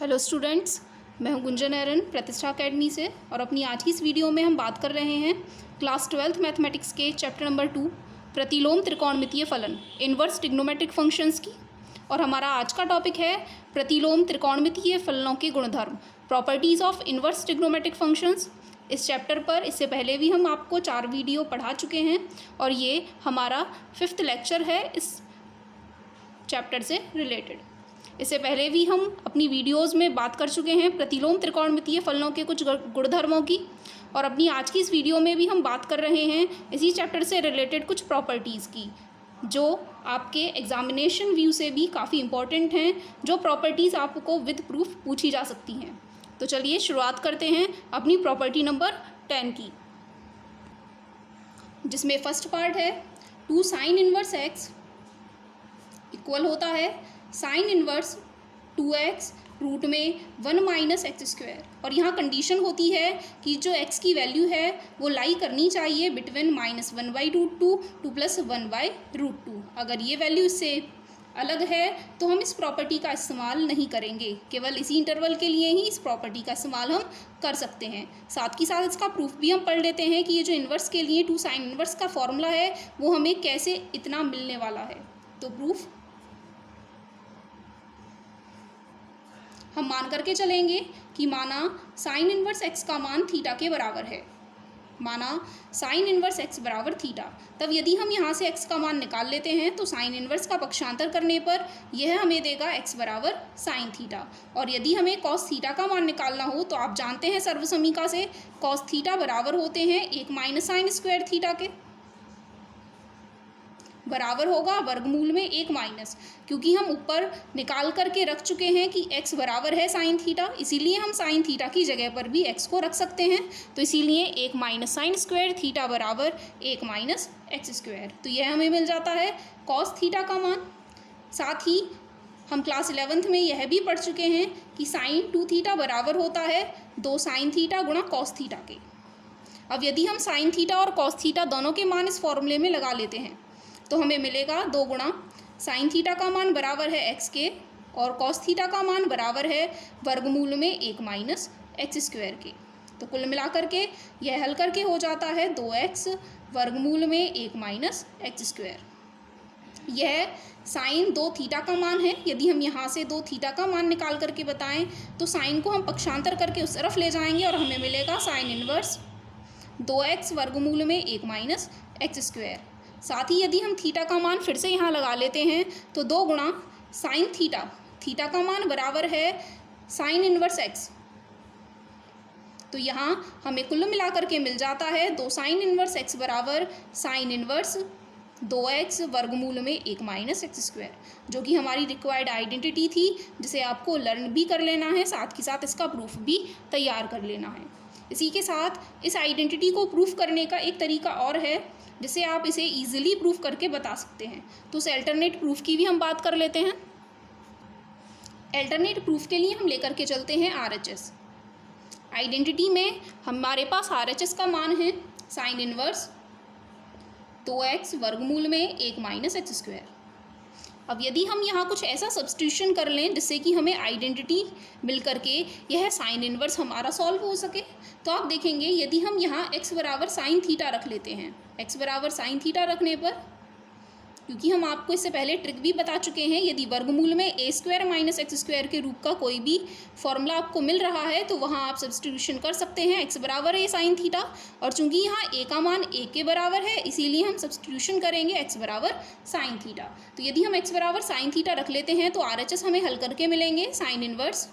Hello students, मैं हूं गुंजन एरन प्रतिष्ठा एकेडमी से। और अपनी आज की इस वीडियो में हम बात कर रहे हैं क्लास 12th मैथमेटिक्स के चैप्टर नंबर 2 प्रतिलोम त्रिकोणमितीय फलन इन्वर्स ट्रिग्नोमेट्रिक फंक्शंस की। और हमारा आज का टॉपिक है प्रतिलोम त्रिकोणमितीय फलनों के गुणधर्म, properties of inverse trigonometric functions. इस चैप्टर पर इससे पहले भी हम आपको 4 वीडियो पढ़ा चुके हैं और ये हमारा 5th लेक्चर है इस चैप्टर से रिलेटेड। इससे पहले भी हम अपनी वीडियोस में बात कर चुके हैं प्रतिलोम त्रिकोणमितीय फलनों के कुछ गुणधर्मों की। और अपनी आज की इस वीडियो में भी हम बात कर रहे हैं इसी चैप्टर से रिलेटेड कुछ प्रॉपर्टीज़ की, जो आपके एग्जामिनेशन व्यू से भी काफ़ी इंपॉर्टेंट हैं, जो प्रॉपर्टीज़ आपको विद प्रूफ पूछी जा सकती हैं। तो चलिए शुरुआत करते हैं अपनी प्रॉपर्टी नंबर 10 की, जिसमें फर्स्ट पार्ट है 2 sin इनवर्स x इक्वल होता है साइन इनवर्स 2x रूट में 1 माइनस एक्स स्क्वायर। और यहाँ कंडीशन होती है कि जो x की वैल्यू है वो लाई करनी चाहिए बिटवीन -1/√2 टू +1/√2। अगर ये वैल्यू इससे अलग है तो हम इस प्रॉपर्टी का इस्तेमाल नहीं करेंगे, केवल इसी इंटरवल के लिए ही इस प्रॉपर्टी का इस्तेमाल हम कर सकते हैं। साथ ही साथ इसका प्रूफ भी हम पढ़ लेते हैं कि ये जो इन्वर्स के लिए 2 sin इनवर्स का फॉर्मूला है वो हमें कैसे इतना मिलने वाला है। तो प्रूफ हम मान करके चलेंगे कि माना साइन इनवर्स x का मान थीटा के बराबर है, माना साइन इनवर्स x बराबर थीटा। तब यदि हम यहाँ से x का मान निकाल लेते हैं तो साइन इनवर्स का पक्षांतर करने पर यह हमें देगा x बराबर साइन थीटा। और यदि हमें कॉस थीटा का मान निकालना हो तो आप जानते हैं सर्वसमीका से कॉस थीटा बराबर होते हैं 1 माइनस साइन स्क्वायर थीटा के, बराबर होगा वर्गमूल में 1 माइनस, क्योंकि हम ऊपर निकाल करके रख चुके हैं कि x बराबर है साइन थीटा, इसीलिए हम साइन थीटा की जगह पर भी x को रख सकते हैं। तो इसीलिए 1 माइनस साइन स्क्वायर थीटा बराबर 1 माइनस एक्स स्क्वायर। तो यह हमें मिल जाता है कॉस थीटा का मान। साथ ही हम क्लास 11th में यह भी पढ़ चुके हैं कि साइन 2 थीटा बराबर होता है 2 साइन थीटा गुणा कॉस थीटा के। अब यदि हम साइन थीटा और कॉस थीटा दोनों के मान इस फॉर्मूले में लगा लेते हैं तो हमें मिलेगा 2 गुणा साइन थीटा का मान बराबर है x के और कॉस थीटा का मान बराबर है वर्गमूल में 1 माइनस एक्स स्क्वायर के। तो कुल मिलाकर के यह हल करके हो जाता है 2x वर्गमूल में 1 माइनस एक्स स्क्वायर। यह साइन 2 थीटा का मान है। यदि हम यहाँ से 2 थीटा का मान निकाल करके बताएं तो साइन को हम पक्षांतर करके उस तरफ ले जाएंगे और हमें मिलेगा साइन इनवर्स 2x वर्गमूल में 1 माइनस एक्स स्क्वायर। साथ ही यदि हम थीटा का मान फिर से यहाँ लगा लेते हैं तो 2 गुणा साइन थीटा, थीटा का मान बराबर है साइन इनवर्स x। तो यहाँ हमें कुल मिला करके मिल जाता है 2 साइन इनवर्स x बराबर साइन इनवर्स 2x वर्गमूल में 1 माइनस एक्स स्क्वायर, जो कि हमारी रिक्वायर्ड आइडेंटिटी थी, जिसे आपको लर्न भी कर लेना है, साथ ही साथ इसका प्रूफ भी तैयार कर लेना है। इसी के साथ इस आइडेंटिटी को प्रूफ करने का एक तरीका और है जिसे आप इसे ईजिली प्रूफ करके बता सकते हैं। तो उस अल्टरनेट प्रूफ की भी हम बात कर लेते हैं। अल्टरनेट प्रूफ के लिए हम लेकर के चलते हैं RHS। आइडेंटिटी में हमारे पास RHS का मान है साइन इनवर्स 2x वर्गमूल में 1 माइनस एक्स स्क्वायर। अब यदि हम यहाँ कुछ ऐसा सब्स्टिट्यूशन कर लें जिससे कि हमें आइडेंटिटी मिल करके यह साइन इनवर्स हमारा सॉल्व हो सके, तो आप देखेंगे यदि हम यहाँ x बराबर साइन थीटा रख लेते हैं, x बराबर साइन थीटा रखने पर, क्योंकि हम आपको इससे पहले ट्रिक भी बता चुके हैं, यदि वर्गमूल में a square minus x square के रूप का कोई भी फॉर्मूला आपको मिल रहा है तो वहाँ आप सब्स्टिट्यूशन कर सकते हैं x बराबर है साइन थीटा। और चूंकि यहाँ a का मान a के बराबर है इसीलिए हम सब्स्टिट्यूशन करेंगे x बराबर साइन थीटा। तो यदि हम x बराबर साइन थीटा रख लेते हैं तो RHS हमें हल करके मिलेंगे साइन इनवर्स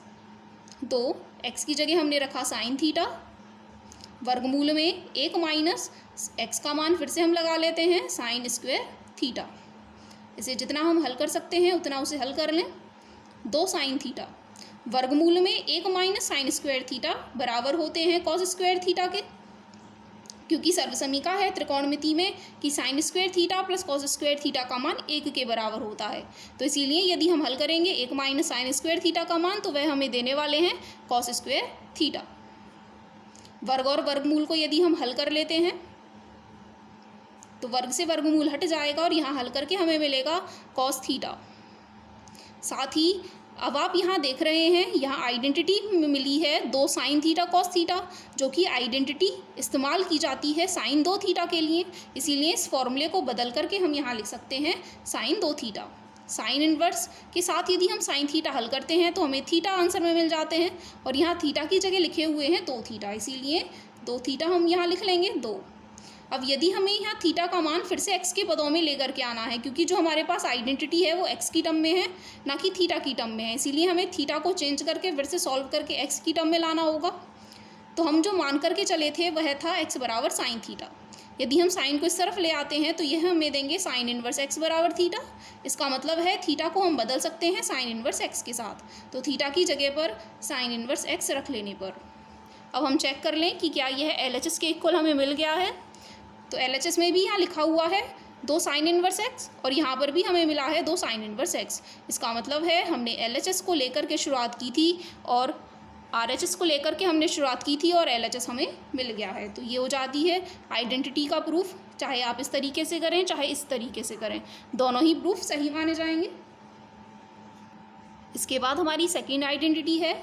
2, x की जगह हमने रखा साइन थीटा वर्गमूल में 1 माइनस x का मान फिर से हम लगा लेते हैं साइन स्क्वायर थीटा। इसे जितना हम हल कर सकते हैं उतना उसे हल कर लें। 2 साइन थीटा वर्गमूल में 1 माइनस साइन स्क्वायर थीटा बराबर होते हैं कॉस स्क्वायर थीटा के, क्योंकि सर्वसमीका है त्रिकोणमिति में कि sine square theta plus cos square theta का मान 1 के बराबर होता है। तो इसीलिए यदि हम हल करेंगे 1 माइनस साइन स्क्वायर थीटा का मान तो वह हमें देने वाले हैं कॉस स्क्वायर थीटा। वर्ग और वर्गमूल को यदि हम हल कर लेते हैं तो वर्ग से वर्गमूल हट जाएगा और यहाँ हल करके हमें मिलेगा कॉस थीटा। साथ ही अब आप यहाँ देख रहे हैं, यहाँ आइडेंटिटी मिली है 2 साइन थीटा कॉस थीटा, जो कि आइडेंटिटी इस्तेमाल की जाती है साइन 2 थीटा के लिए। इसीलिए इस फॉर्मूले को बदल करके हम यहाँ लिख सकते हैं साइन 2 थीटा। साइन इन्वर्स के साथ यदि हम साइन थीटा हल करते हैं तो हमें थीटा आंसर में मिल जाते हैं, और यहाँ थीटा की जगह लिखे हुए हैं 2 थीटा, इसीलिए 2 थीटा हम यहाँ लिख लेंगे 2। अब यदि हमें यहाँ थीटा का मान फिर से एक्स के पदों में लेकर के आना है, क्योंकि जो हमारे पास आइडेंटिटी है वो एक्स की टर्म में है, ना कि थीटा की टर्म में है, इसीलिए हमें थीटा को चेंज करके फिर से सॉल्व करके एक्स की टर्म में लाना होगा। तो हम जो मान करके चले थे वह था एक्स बराबर साइन थीटा। यदि हम साइन को इस तरफ ले आते हैं तो यह हमें देंगे साइन इन्वर्स एक्स बराबर थीटा। इसका मतलब है थीटा को हम बदल सकते हैं साइन इन्वर्स एक्स के साथ, तो थीटा की जगह पर साइन इन्वर्स एक्स रख लेने पर अब हम चेक कर लें कि क्या यह LHS के इक्वल हमें मिल गया है। तो LHS में भी यहाँ लिखा हुआ है 2 साइन इन्वर्स एक्स, और यहाँ पर भी हमें मिला है 2 साइन इन्वर्स एक्स। इसका मतलब है हमने LHS को लेकर के शुरुआत की थी और RHS को लेकर के हमने शुरुआत की थी, और LHS हमें मिल गया है। तो ये हो जाती है आइडेंटिटी का प्रूफ। चाहे आप इस तरीके से करें चाहे इस तरीके से करें, दोनों ही प्रूफ सही माने जाएंगे। इसके बाद हमारी सेकेंड आइडेंटिटी है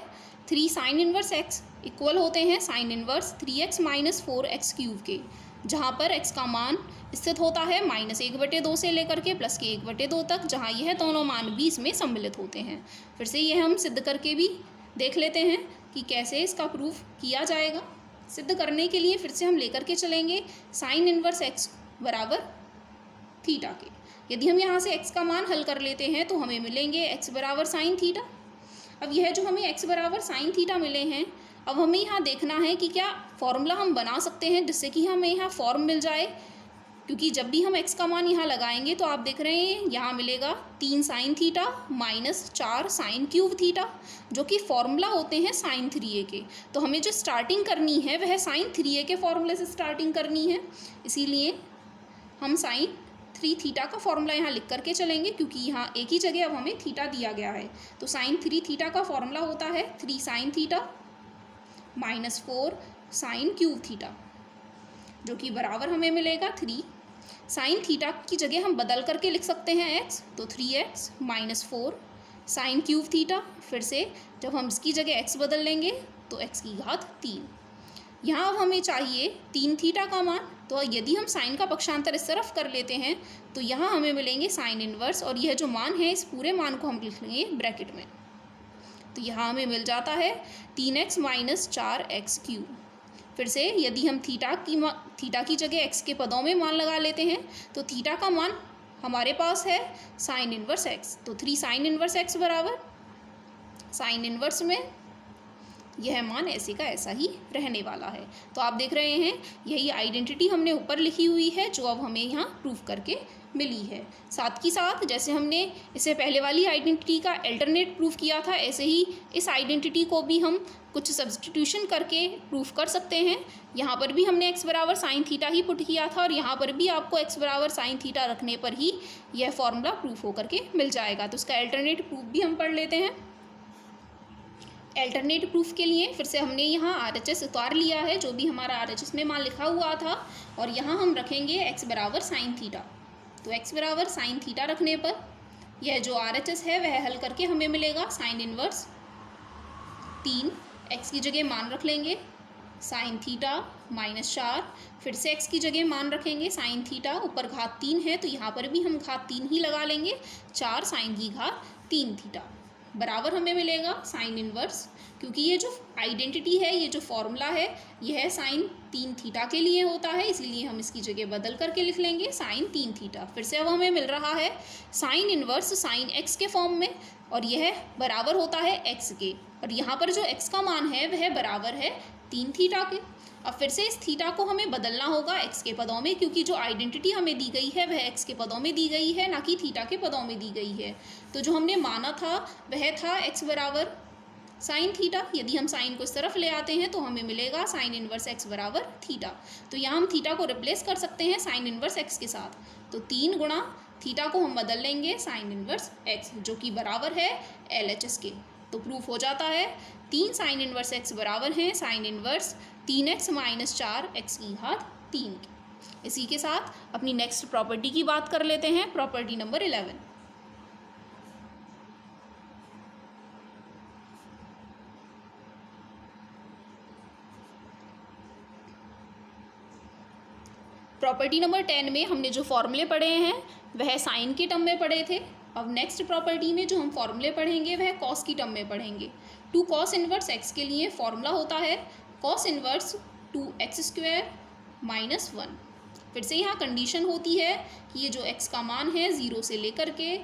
3 साइन इन्वर्स एक्स इक्वल होते हैं sign inverse 3x - 4x cube के, जहाँ पर x का मान स्थित होता है -1/2 से लेकर के +1/2 तक, जहाँ यह दोनों मान भी इसमें सम्मिलित होते हैं। फिर से यह हम सिद्ध करके भी देख लेते हैं कि कैसे इसका प्रूफ किया जाएगा। सिद्ध करने के लिए फिर से हम लेकर के चलेंगे साइन इन्वर्स x बराबर थीटा के। यदि हम यहाँ से x का मान हल कर लेते हैं तो हमें मिलेंगे x बराबर साइन थीटा। अब यह जो हमें x बराबर साइन थीटा मिले हैं, अब हमें यहाँ देखना है कि क्या फॉर्मूला हम बना सकते हैं जिससे कि हमें यहाँ फॉर्म मिल जाए, क्योंकि जब भी हम x का मान यहाँ लगाएंगे तो आप देख रहे हैं यहाँ मिलेगा 3 sine theta -4 sine cube theta, जो कि फॉर्मूला होते हैं साइन 3a के। तो हमें जो स्टार्टिंग करनी है वह साइन 3a के फॉर्मूले से स्टार्टिंग करनी है, इसीलिए हम साइन 3 थीटा का फॉर्मूला यहाँ लिख करके चलेंगे, क्योंकि यहाँ एक ही जगह अब हमें थीटा दिया गया है। तो साइन 3 थीटा का फॉर्मूला होता है 3 sine theta -4 sine cube theta, जो कि बराबर हमें मिलेगा 3 साइन थीटा की जगह हम बदल करके लिख सकते हैं x, तो 3x - 4 साइन क्यूब थीटा। फिर से जब हम इसकी जगह x बदल लेंगे तो x की घात 3। यहाँ अब हमें चाहिए 3 थीटा का मान, तो यदि हम साइन का पक्षांतर इस तरफ कर लेते हैं तो यहाँ हमें मिलेंगे साइन इन्वर्स, और यह जो मान है इस पूरे मान को हम लिख लेंगे ब्रैकेट में। तो यहाँ हमें मिल जाता है 3x - 4x क्यूब। फिर से यदि हम थीटा की जगह x के पदों में मान लगा लेते हैं तो थीटा का मान हमारे पास है साइन इन्वर्स x, तो 3 साइन इन्वर्स x बराबर साइन इन्वर्स में यह मान ऐसे का ऐसा ही रहने वाला है। तो आप देख रहे हैं यही आइडेंटिटी हमने ऊपर लिखी हुई है जो अब हमें यहाँ प्रूफ करके मिली है। साथ ही साथ जैसे हमने इससे पहले वाली आइडेंटिटी का अल्टरनेट प्रूफ किया था, ऐसे ही इस आइडेंटिटी को भी हम कुछ सब्स्टिट्यूशन करके प्रूफ कर सकते हैं। यहाँ पर भी हमने x बराबर साइन थीटा ही पुट किया था, और यहाँ पर भी आपको x बराबर साइन थीटा रखने पर ही यह फॉर्मूला प्रूफ होकर के मिल जाएगा। तो इसका अल्टरनेट प्रूफ भी हम पढ़ लेते हैं। अल्टरनेट प्रूफ के लिए फिर से हमने यहाँ RHS उतार लिया है, जो भी हमारा RHS में मान लिखा हुआ था, और यहाँ हम रखेंगे x बराबर साइन थीटा। तो x बराबर साइन थीटा रखने पर यह जो RHS है वह हल करके हमें मिलेगा साइन इन्वर्स 3, x की जगह मान रख लेंगे साइन थीटा -4, फिर से x की जगह मान रखेंगे साइन थीटा, ऊपर घात 3 है तो यहाँ पर भी हम घात 3 ही लगा लेंगे, 4 साइन की घात 3 थीटा बराबर हमें मिलेगा साइन इन्वर्स, क्योंकि ये जो आइडेंटिटी है, ये जो फॉर्मूला है, यह साइन 3 थीटा के लिए होता है, इसलिए हम इसकी जगह बदल करके लिख लेंगे साइन 3 थीटा। फिर से अब हमें मिल रहा है साइन इन्वर्स साइन x के फॉर्म में, और यह बराबर होता है x के, और यहाँ पर जो x का मान है वह बराबर है 3 थीटा के। अब फिर से इस थीटा को हमें बदलना होगा x के पदों में, क्योंकि जो आइडेंटिटी हमें दी गई है वह x के पदों में दी गई है, ना कि थीटा के पदों में दी गई है। तो जो हमने माना था वह था x बराबर साइन थीटा। यदि हम साइन को इस तरफ ले आते हैं तो हमें मिलेगा साइन इन्वर्स x बराबर थीटा। तो यहाँ हम थीटा को रिप्लेस कर सकते हैं साइन इन्वर्स x के साथ, तो 3 गुणा थीटा को हम बदल लेंगे साइन इन्वर्स x, जो कि बराबर है LHS के। तो प्रूफ हो जाता है 3 साइन इन्वर्स x बराबर हैं साइन इन्वर्स 3x - 4x की घात 3 की। इसी के साथ अपनी नेक्स्ट प्रॉपर्टी की बात कर लेते हैं, प्रॉपर्टी नंबर 11। प्रॉपर्टी नंबर 10 में हमने जो फॉर्मूले पढ़े हैं वह साइन के टर्म में पढ़े थे। अब नेक्स्ट प्रॉपर्टी में जो हम फॉर्मूले पढ़ेंगे वह कॉस की टर्म में पढ़ेंगे। टू कॉस इनवर्स एक्स के लिए फॉर्मूला होता है कॉस इनवर्स 2x² - 1। फिर से यहाँ कंडीशन होती है कि ये जो x का मान है 0 से लेकर के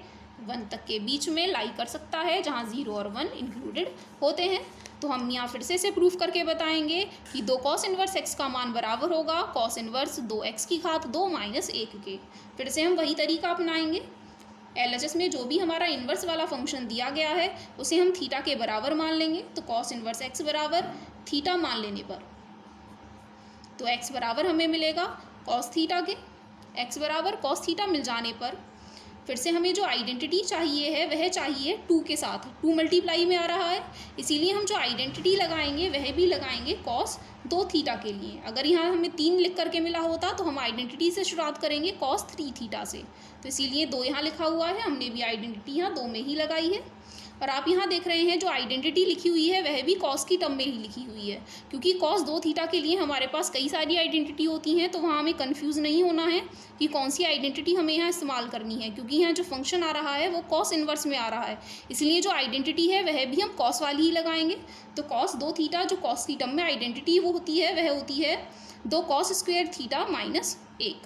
1 तक के बीच में लाई कर सकता है, जहाँ 0 और 1 इंक्लूडेड होते हैं। तो हम यहाँ फिर से प्रूफ करके बताएंगे कि 2 कॉस इनवर्स x का मान बराबर होगा कॉस इनवर्स 2x की घात 2 - 1 के। फिर से हम वही तरीका अपनाएंगे। LHS में जो भी हमारा इन्वर्स वाला फंक्शन दिया गया है उसे हम थीटा के बराबर मान लेंगे। तो कॉस इनवर्स x बराबर थीटा मान लेने पर तो x बराबर हमें मिलेगा कॉस थीटा के। x बराबर कॉस थीटा मिल जाने पर फिर से हमें जो आइडेंटिटी चाहिए है वह चाहिए 2 के साथ। 2 मल्टीप्लाई में आ रहा है, इसीलिए हम जो आइडेंटिटी लगाएंगे वह भी लगाएंगे कॉस 2 थीटा के लिए। अगर यहाँ हमें 3 लिख करके मिला होता तो हम आइडेंटिटी से शुरुआत करेंगे कॉस 3 थीटा से। तो इसीलिए 2 यहाँ लिखा हुआ है, हमने भी आइडेंटिटी यहाँ 2 में ही लगाई है। और आप यहाँ देख रहे हैं जो आइडेंटिटी लिखी हुई है वह भी कॉस की टर्म में ही लिखी हुई है, क्योंकि कॉस 2 थीटा के लिए हमारे पास कई सारी आइडेंटिटी होती हैं। तो वहाँ हमें कन्फ्यूज़ नहीं होना है कि कौन सी आइडेंटिटी हमें यहाँ इस्तेमाल करनी है, क्योंकि यहाँ जो फंक्शन आ रहा है वो कॉस इन्वर्स में आ रहा है, इसलिए जो आइडेंटिटी है वह भी हम कॉस वाली ही लगाएंगे। तो कॉस 2 थीटा जो कॉस की टर्म में आइडेंटिटी वो होती है वह होती है 2 cos² थीटा - 1,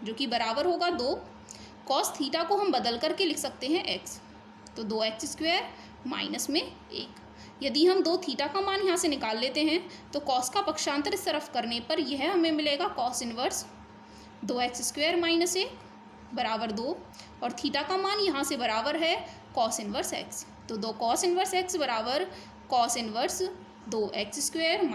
जो कि बराबर होगा 2 कॉस थीटा को हम बदल करके लिख सकते हैं x, तो 2x² माइनस में 1। यदि हम 2 थीटा का मान यहाँ से निकाल लेते हैं तो कॉस का पक्षांतर इस तरफ करने पर यह हमें मिलेगा कॉस इनवर्स 2x² - 1 बराबर 2, और थीटा का मान यहाँ से बराबर है कॉस इनवर्स x। तो 2 cos इनवर्स x बराबर कॉस इनवर्स 2x² -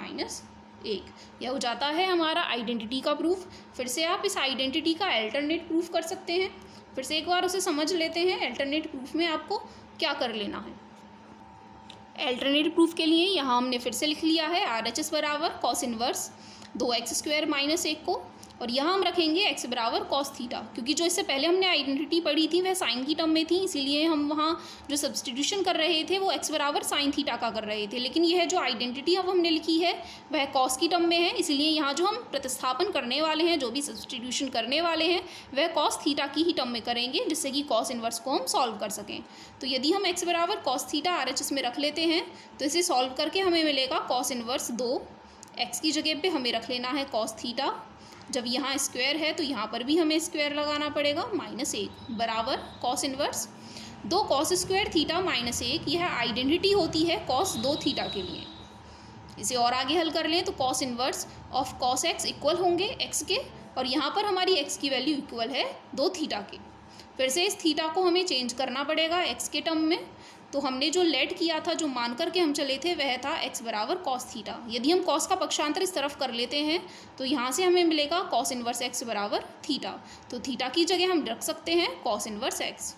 1। यह हो जाता है हमारा आइडेंटिटी का प्रूफ। फिर से आप इस आइडेंटिटी का अल्टरनेट प्रूफ कर सकते हैं। फिर से एक बार उसे समझ लेते हैं अल्टरनेट प्रूफ में आपको क्या कर लेना है। अल्टरनेट प्रूफ के लिए यहाँ हमने फिर से लिख लिया है RHS बराबर कॉस इनवर्स 2x² - 1 को, और यहाँ हम रखेंगे x बराबर कॉस थीटा, क्योंकि जो इससे पहले हमने आइडेंटिटी पढ़ी थी वह साइन की टर्म में थी, इसीलिए हम वहाँ जो सब्सटीट्यूशन कर रहे थे वो x बराबर साइन थीटा का कर रहे थे। लेकिन यह जो आइडेंटिटी अब हमने लिखी है वह कॉस की टर्म में है, इसीलिए यहाँ जो हम प्रतिस्थापन करने वाले हैं, जो भी सब्सटीट्यूशन करने वाले हैं वह कॉस थीटा की ही टर्म में करेंगे, जिससे कि कॉस इन्वर्स को हम सॉल्व कर सकें। तो यदि हम x बराबर कॉस थीटा RHS में रख लेते हैं तो इसे सॉल्व करके हमें मिलेगा कॉस इन्वर्स 2, x की जगह पर हमें रख लेना है कॉस थीटा। जब यहाँ स्क्वायर है तो यहाँ पर भी हमें स्क्वायर लगाना पड़ेगा -1 बराबर कॉस इनवर्स 2 cos² थीटा - 1। यह आइडेंटिटी होती है कॉस 2 थीटा के लिए। इसे और आगे हल कर लें तो cos inverse of cos x equal होंगे x के, और यहाँ पर हमारी x की वैल्यू इक्वल है 2 थीटा के। फिर से इस थीटा को हमें चेंज करना पड़ेगा x के टर्म में। तो हमने जो लेट किया था, जो मान करके हम चले थे, वह था x बराबर कॉस थीटा। यदि हम कॉस का पक्षांतर इस तरफ कर लेते हैं तो यहाँ से हमें मिलेगा कॉस इनवर्स x बराबर थीटा। तो थीटा की जगह हम रख सकते हैं कॉस इनवर्स x,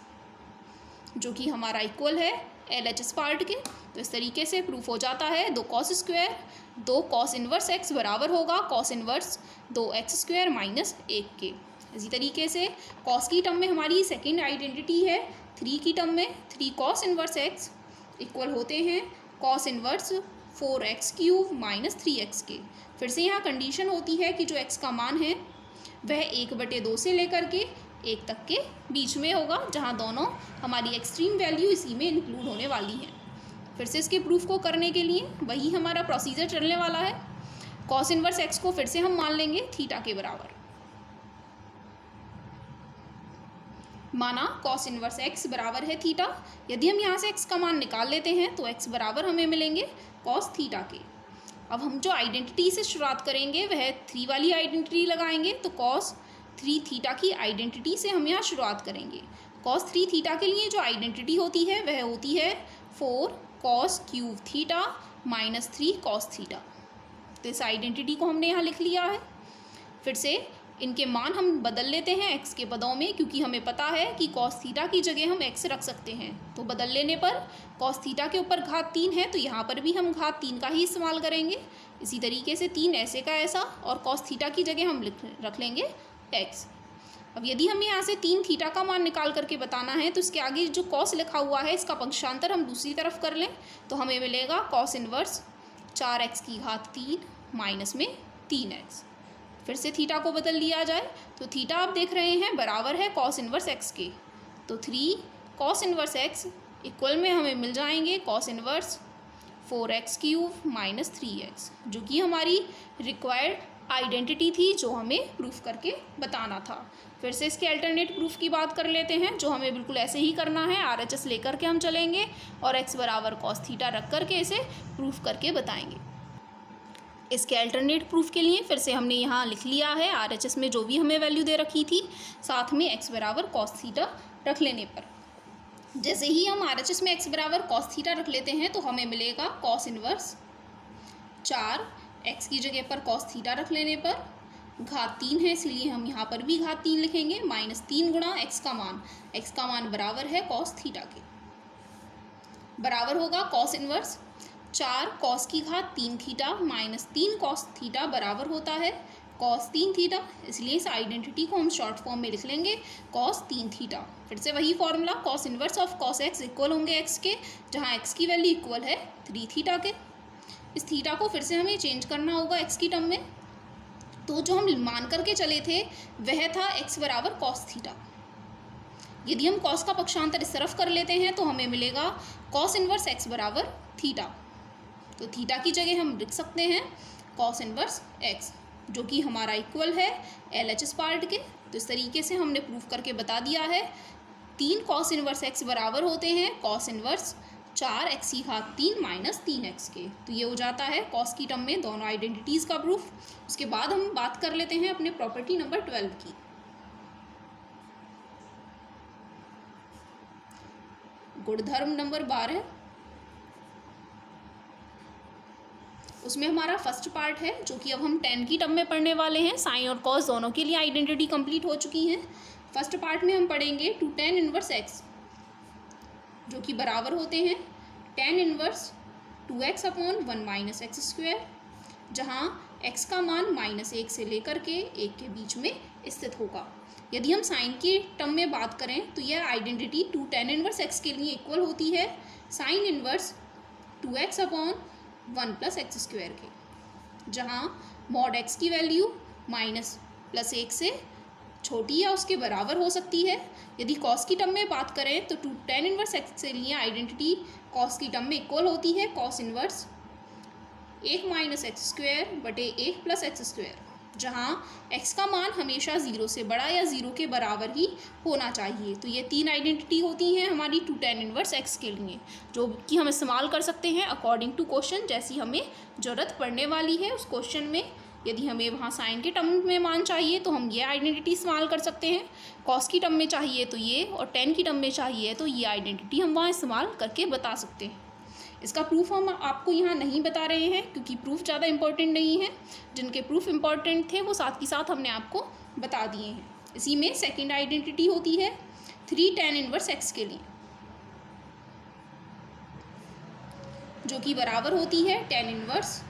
जो कि हमारा इक्वल है LHS पार्ट के। तो इस तरीके से प्रूफ हो जाता है 2 cos² 2 cos इनवर्स x बराबर होगा कॉस इनवर्स 2x² - 1 के। इसी तरीके से कॉस की टर्म में हमारी सेकेंड आइडेंटिटी है 3 की टर्म में 3 cos इनवर्स x इक्वल होते हैं cos इनवर्स 4x³ - 3x के। फिर से यहाँ कंडीशन होती है कि जो x का मान है वह 1/2 से लेकर के 1 तक के बीच में होगा, जहाँ दोनों हमारी एक्सट्रीम वैल्यू इसी में इंक्लूड होने वाली हैं। फिर से इसके प्रूफ को करने के लिए वही हमारा प्रोसीजर चलने वाला है। cos इनवर्स x को फिर से हम मान लेंगे थीटा के बराबर। माना cos इनवर्स x बराबर है थीटा। यदि हम यहाँ से x का मान निकाल लेते हैं तो x बराबर हमें मिलेंगे cos थीटा के। अब हम जो आइडेंटिटी से शुरुआत करेंगे वह 3 वाली आइडेंटिटी लगाएंगे। तो cos 3 थीटा की आइडेंटिटी से हम यहाँ शुरुआत करेंगे। cos 3 थीटा के लिए जो आइडेंटिटी होती है वह होती है 4 cos³ थीटा - 3 cos थीटा। तो इस आइडेंटिटी को हमने यहाँ लिख लिया है। फिर से इनके मान हम बदल लेते हैं x के पदों में, क्योंकि हमें पता है कि cos थीटा की जगह हम x रख सकते हैं। तो बदल लेने पर cos थीटा के ऊपर घात 3 है, तो यहाँ पर भी हम घात 3 का ही इस्तेमाल करेंगे। इसी तरीके से 3 ऐसे का ऐसा, और cos थीटा की जगह हम रख लेंगे x। अब यदि हमें यहाँ से 3 थीटा का मान निकाल करके बताना है तो इसके आगे जो cos लिखा हुआ है इसका पक्षांतर हम दूसरी तरफ कर लें तो हमें मिलेगा cos इनवर्स 4x की घात 3 - 3x। फिर से थीटा को बदल लिया जाए तो थीटा आप देख रहे हैं बराबर है कॉस इनवर्स एक्स के। तो 3 कॉस इनवर्स एक्स इक्वल में हमें मिल जाएंगे cos inverse 4x³ minus 3x, जो कि हमारी रिक्वायर्ड आइडेंटिटी थी जो हमें प्रूफ करके बताना था। फिर से इसके अल्टरनेट प्रूफ की बात कर लेते हैं, जो हमें बिल्कुल ऐसे ही करना है। RHS लेकर के हम चलेंगे और x बराबर कॉस थीटा रख करके इसे प्रूफ करके बताएंगे। इसके अल्टरनेट प्रूफ के लिए फिर से हमने यहाँ लिख लिया है RHS में जो भी हमें वैल्यू दे रखी थी, साथ में x बराबर कॉस थीटा रख लेने पर। जैसे ही हम RHS में x बराबर कॉस थीटा रख लेते हैं तो हमें मिलेगा कॉस इनवर्स 4, x की जगह पर कॉस थीटा रख लेने पर घात 3 है, इसलिए हम यहाँ पर भी घात 3 लिखेंगे, माइनस 3 गुणा x का मान बराबर है कॉस थीटा के, बराबर होगा कॉस इनवर्स 4 कॉस की घात 3 थीटा माइनस 3 कॉस थीटा बराबर होता है कॉस 3 थीटा। इसलिए इस आइडेंटिटी को हम शॉर्ट फॉर्म में लिख लेंगे कॉस 3 थीटा। फिर से वही formula, cos inverse of cos x equal होंगे x के, जहाँ x की वैल्यू इक्वल है 3 थीटा के। इस थीटा को फिर से हमें चेंज करना होगा x की टर्म में, तो जो हम मान करके चले थे वह था x बराबर कॉस थीटा। यदि हम कॉस का पक्षांतर इस तरफ कर लेते हैं तो हमें मिलेगा कॉस इनवर्स x बराबर थीटा। तो थीटा की जगह हम लिख सकते हैं कॉस इनवर्स x, जो कि हमारा इक्वल है LHS पार्ट के। तो इस तरीके से हमने प्रूफ करके बता दिया है 3 कॉस इनवर्स x बराबर होते हैं कॉस इनवर्स 4x की घात 3 माइनस 3x के। तो ये हो जाता है कॉस की टर्म में दोनों आइडेंटिटीज़ का प्रूफ। उसके बाद हम बात कर लेते हैं अपने प्रॉपर्टी नंबर 12 की। गुणधर्म नंबर 12, उसमें हमारा फर्स्ट पार्ट है जो कि अब हम tan की टर्म में पढ़ने वाले हैं। साइन और कॉस दोनों के लिए आइडेंटिटी कंप्लीट हो चुकी हैं। फर्स्ट पार्ट में हम पढ़ेंगे 2 tan इनवर्स x, जो कि बराबर होते हैं tan inverse 2x upon 1 minus x square, जहाँ x का मान -1 से लेकर के 1 के बीच में स्थित होगा। यदि हम साइन की टर्म में बात करें तो यह आइडेंटिटी 2 tan इनवर्स x के लिए इक्वल होती है sign inverse 2x upon 1 plus x square के, जहाँ मॉड x की वैल्यू -+1 से छोटी या उसके बराबर हो सकती है। यदि कॉस की टर्म में बात करें तो 2 tan इनवर्स x के लिए आइडेंटिटी कॉस की टर्म में इक्वल होती है cos inverse 1 minus x square बटे 1 प्लस एक्स स्क्वायर, जहाँ x का मान हमेशा 0 से बड़ा या 0 के बराबर ही होना चाहिए। तो ये 3 आइडेंटिटी होती हैं हमारी 2 tan इनवर्स x के लिए, जो कि हम इस्तेमाल कर सकते हैं अकॉर्डिंग टू क्वेश्चन, जैसी हमें ज़रूरत पड़ने वाली है उस क्वेश्चन में। यदि हमें वहाँ साइन के टर्म में मान चाहिए तो हम ये आइडेंटिटी इस्तेमाल कर सकते हैं, कॉस की टर्म में चाहिए तो ये, और tan की टर्म में चाहिए तो ये आइडेंटिटी हम वहाँ इस्तेमाल करके बता सकते हैं। इसका प्रूफ हम आपको यहाँ नहीं बता रहे हैं क्योंकि प्रूफ ज़्यादा इम्पोर्टेंट नहीं है। जिनके प्रूफ इम्पोर्टेंट थे वो साथ ही साथ हमने आपको बता दिए हैं। इसी में सेकंड आइडेंटिटी होती है 3 tan इनवर्स x के लिए, जो कि बराबर होती है tan inverse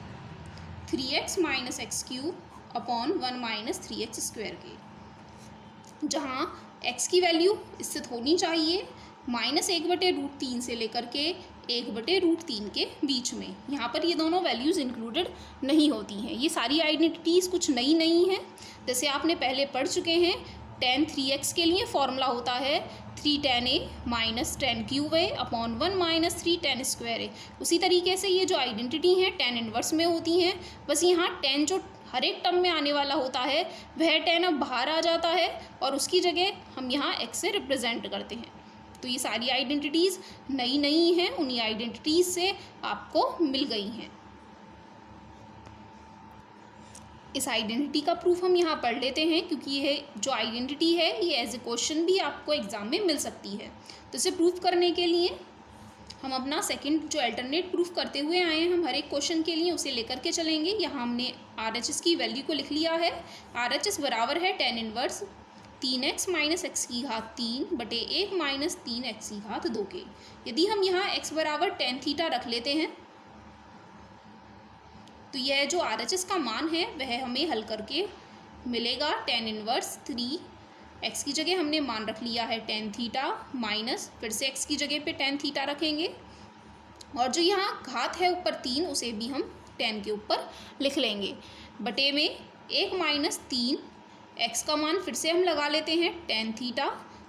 3x minus x³ upon 1 minus 3x square के, जहाँ x की वैल्यू स्थित होनी चाहिए -1/√3 से लेकर के 1/√3 के बीच में। यहाँ पर ये दोनों वैल्यूज़ इंक्लूडेड नहीं होती हैं। ये सारी आइडेंटिटीज़ कुछ नई नहीं हैं, जैसे आपने पहले पढ़ चुके हैं। tan 3x के लिए फॉर्मूला होता है 3 tan a minus tan³ a upon 1 minus 3 tan square a। उसी तरीके से ये जो आइडेंटिटी हैं tan इनवर्स में होती हैं, बस यहाँ tan जो हर एक टर्म में आने वाला होता है वह tan अब बाहर आ जाता है और उसकी जगह हम यहाँ x से रिप्रेजेंट करते हैं। तो ये सारी आइडेंटिटीज़ नई नहीं हैं, उन्हीं आइडेंटिटीज़ से आपको मिल गई हैं। इस आइडेंटिटी का प्रूफ हम यहाँ पढ़ लेते हैं क्योंकि यह जो आइडेंटिटी है ये एज ए क्वेश्चन भी आपको एग्जाम में मिल सकती है। तो इसे प्रूफ करने के लिए हम अपना सेकंड जो अल्टरनेट प्रूफ करते हुए आए हैं, हम हर एक क्वेश्चन के लिए उसे लेकर के चलेंगे। यहाँ हमने RHS की वैल्यू को लिख लिया है। RHS बराबर है tan inverse 3x minus x की घात 3 बटे 1 माइनस 3x की घात 2 के। यदि हम यहाँ x बराबर tan थीटा रख लेते हैं तो यह जो RHS का मान है वह हमें हल करके मिलेगा tan इनवर्स 3x की जगह हमने मान रख लिया है tan थीटा माइनस फिर से x की जगह पे tan थीटा रखेंगे, और जो यहाँ घात है ऊपर 3 उसे भी हम tan के ऊपर लिख लेंगे, बटे में 1 माइनस 3 x का मान फिर से हम लगा लेते हैं tan थीटा,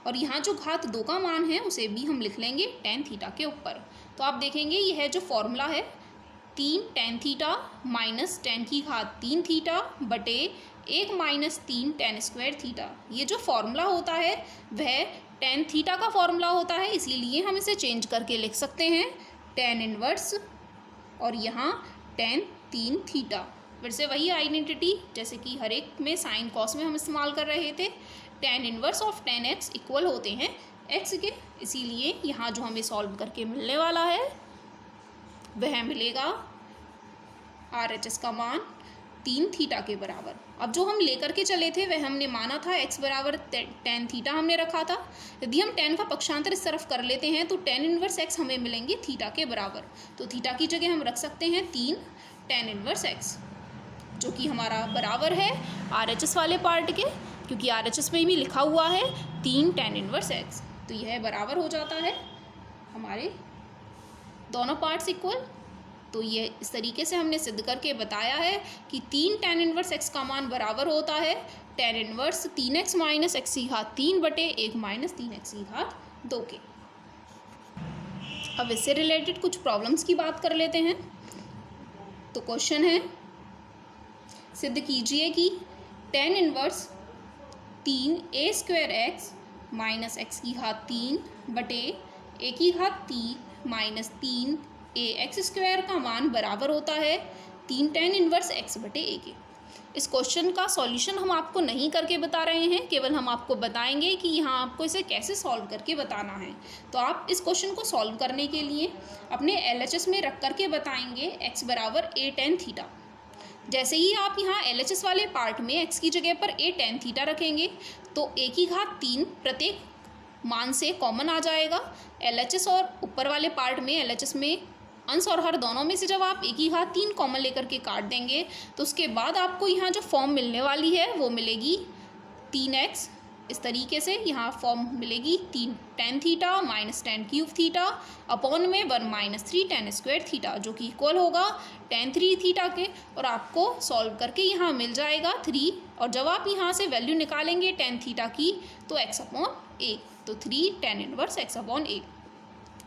और यहाँ जो घात 2 का मान है उसे भी हम लिख लेंगे tan थीटा के ऊपर। तो आप देखेंगे यह जो फॉर्मूला है 3 tan थीटा माइनस tan की घात 3 थीटा बटे 1 माइनस 3 tan स्क्वायर थीटा, ये जो फॉर्मूला होता है वह tan थीटा का फॉर्मूला होता है, इसीलिए हम इसे चेंज करके लिख सकते हैं tan इनवर्स और यहाँ tan 3 थीटा। फिर से वही आइडेंटिटी जैसे कि हर एक में साइन कॉस में हम इस्तेमाल कर रहे थे। tan inverse of tan x equal होते हैं x के, इसीलिए यहाँ जो हमें सॉल्व करके मिलने वाला है वह मिलेगा RHS का मान 3 थीटा के बराबर। अब जो हम लेकर के चले थे वह हमने माना था x बराबर tan थीटा हमने रखा था। यदि हम tan का पक्षांतर इस तरफ कर लेते हैं तो tan इनवर्स x हमें मिलेंगे थीटा के बराबर। तो थीटा की जगह हम रख सकते हैं 3 tan इनवर्स x, जो कि हमारा बराबर है RHS वाले पार्ट के, क्योंकि RHS में भी लिखा हुआ है 3 tan इनवर्स x। तो यह बराबर हो जाता है हमारे दोनों पार्ट्स इक्वल। तो ये इस तरीके से हमने सिद्ध करके बताया है कि 3 tan इनवर्स x का मान बराबर होता है tan inverse 3x minus x की घात 3 बटे 1 माइनस 3x की घात 2 के। अब इससे रिलेटेड कुछ प्रॉब्लम्स की बात कर लेते हैं। तो क्वेश्चन है, सिद्ध कीजिए कि tan inverse 3a square x minus x की घात 3 बटे a की घात 3 माइनस 3 ax स्क्वायर का मान बराबर होता है 3 tan इनवर्स x बटे a के। इस क्वेश्चन का सॉल्यूशन हम आपको नहीं करके बता रहे हैं, केवल हम आपको बताएंगे कि यहाँ आपको इसे कैसे सॉल्व करके बताना है। तो आप इस क्वेश्चन को सॉल्व करने के लिए अपने LHS में रख करके बताएंगे x बराबर a tan थीटा। जैसे ही आप यहाँ LHS वाले पार्ट में x की जगह पर a tan थीटा रखेंगे तो a की घात 3 प्रत्येक मान से कॉमन आ जाएगा। LHS और ऊपर वाले पार्ट में LHS में अंश और हर दोनों में से जब आप a की घात 3 कॉमन लेकर के काट देंगे तो उसके बाद आपको यहाँ जो फॉर्म मिलने वाली है वो मिलेगी 3x। इस तरीके से यहाँ फॉर्म मिलेगी 3 tan theta minus tan cube theta upon में 1 माइनस 3 tan स्क्वायर थीटा, जो कि इक्वल होगा tan 3 थीटा के। और आपको सॉल्व करके यहाँ मिल जाएगा 3, और जब आप यहाँ से वैल्यू निकालेंगे tan थीटा की तो x अपॉन a, तो 3 tan inverse x upon a।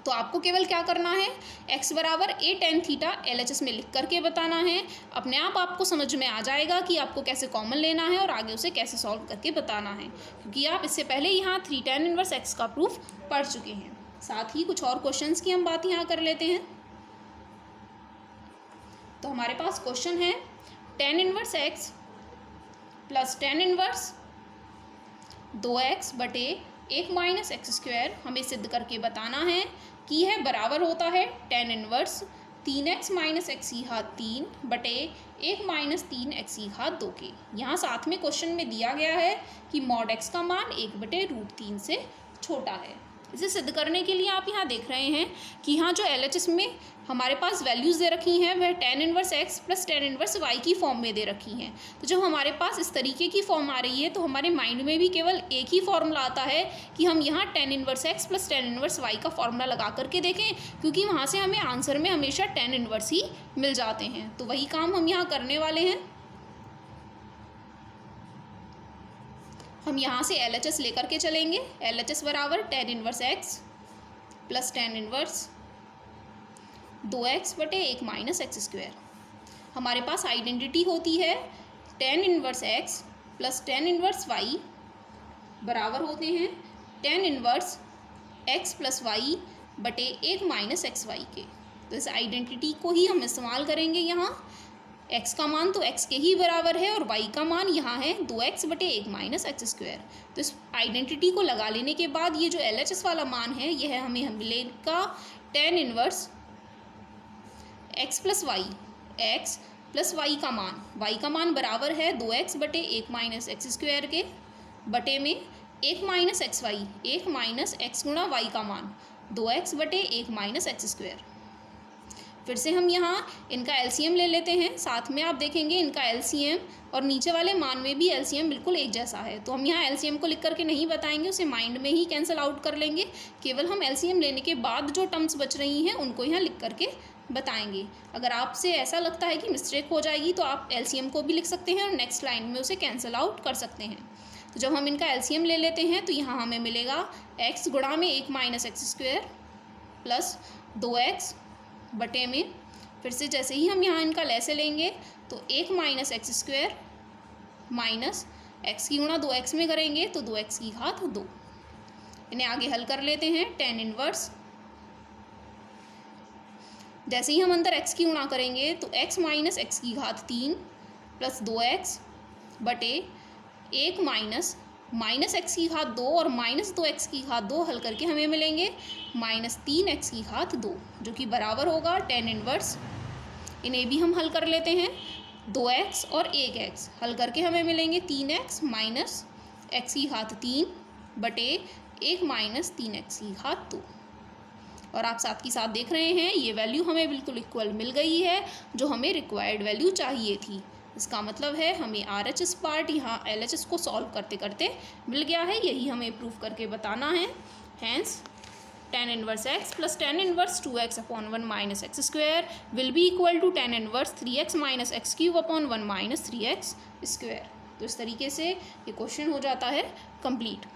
तो आपको केवल क्या करना है, x बराबर a tan थीटा LHS में लिख करके बताना है। अपने आप आपको समझ में आ जाएगा कि आपको कैसे कॉमन लेना है और आगे उसे कैसे सॉल्व करके बताना है, क्योंकि आप इससे पहले यहाँ 3 tan इनवर्स x का प्रूफ पढ़ चुके हैं। साथ ही कुछ और क्वेश्चंस की हम बात यहाँ कर लेते हैं। तो हमारे पास क्वेश्चन है tan inverse x plus tan inverse 2x बटे 1 माइनस एक्स स्क्वायर हमें सिद्ध करके बताना है कि यह बराबर होता है tan inverse 3x minus x की घात 3 बटे 1 माइनस 3x की घात 2 के। यहाँ साथ में क्वेश्चन में दिया गया है कि मॉड x का मान 1 बटे √3 से छोटा है। इसे सिद्ध करने के लिए आप यहाँ देख रहे हैं कि यहाँ जो LHS में हमारे पास वैल्यूज़ दे रखी हैं वह tan inverse x plus tan inverse y की फॉर्म में दे रखी हैं। तो जब हमारे पास इस तरीके की फॉर्म आ रही है तो हमारे माइंड में भी केवल एक ही फॉर्मूला आता है कि हम यहाँ tan inverse x plus tan inverse y का फॉर्मूला लगा करके देखें, क्योंकि वहाँ से हमें आंसर में हमेशा tan इनवर्स ही मिल जाते हैं। तो वही काम हम यहाँ करने वाले हैं। हम यहाँ से LHS लेकर के चलेंगे। LHS बराबर tan inverse x plus tan inverse 2x बटे 1 माइनस एक्स स्क्वायर। हमारे पास आइडेंटिटी होती है tan inverse x plus tan inverse y बराबर होते हैं tan inverse x plus y बटे 1 माइनस एक्स वाई के। तो इस आइडेंटिटी को ही हम इस्तेमाल करेंगे। यहाँ x का मान तो x के ही बराबर है और y का मान यहाँ है 2x बटे 1 माइनस एक्स स्क्वायर। तो इस आइडेंटिटी को लगा लेने के बाद ये जो LHS वाला मान है यह हमें मिलेगा tan inverse x plus y, x plus y का मान बराबर है 2x बटे 1 माइनस एक्स स्क्वायर के बटे में 1 minus x y, 1 minus x गुणा वाई का मान 2x बटे 1 माइनस एक्स स्क्वायर। फिर से हम यहाँ इनका LCM ले लेते हैं। साथ में आप देखेंगे इनका LCM और नीचे वाले मान में भी LCM बिल्कुल एक जैसा है। तो हम यहाँ LCM को लिख करके नहीं बताएंगे, उसे माइंड में ही कैंसिल आउट कर लेंगे। केवल हम LCM लेने के बाद जो टर्म्स बच रही हैं उनको यहाँ लिख करके बताएंगे। अगर आपसे ऐसा लगता है कि मिस्टेक हो जाएगी तो आप एलसीएम को भी लिख सकते हैं और नेक्स्ट लाइन में उसे कैंसिल आउट कर सकते हैं। तो जब हम इनका एलसीएम ले लेते हैं तो यहाँ हमें मिलेगा x गुणा में 1 minus x square plus 2x बटे में, फिर से जैसे ही हम यहाँ इनका लैसे लेंगे तो 1 minus x square minus x की गुणा 2x में करेंगे तो 2x की घात 2। इन्हें आगे हल कर लेते हैं। tan इनवर्स, जैसे ही हम अंदर x की गुणा करेंगे तो x माइनस एक्स की घात 3 प्लस 2x बटे 1 माइनस एक्स की घात 2 और माइनस 2x की घात 2 हल करके हमें मिलेंगे माइनस 3x की घात 2, जो कि बराबर होगा tan इनवर्स। इन्हें भी हम हल कर लेते हैं। 2x और 1x हल करके हमें मिलेंगे 3x माइनस एक्स की घात 3 बटे 1 माइनस 3x की घात 2। और आप साथ ही साथ देख रहे हैं ये वैल्यू हमें बिल्कुल इक्वल मिल गई है जो हमें रिक्वायर्ड वैल्यू चाहिए थी। इसका मतलब है हमें RHS पार्ट यहाँ LHS को सॉल्व करते करते मिल गया है, यही हमें प्रूव करके बताना है। Hence tan inverse x plus tan inverse 2x upon 1 minus x square will be equal to tan inverse 3x minus x cube upon 1 minus 3x square. तो इस तरीके से ये क्वेश्चन हो जाता है कंप्लीट।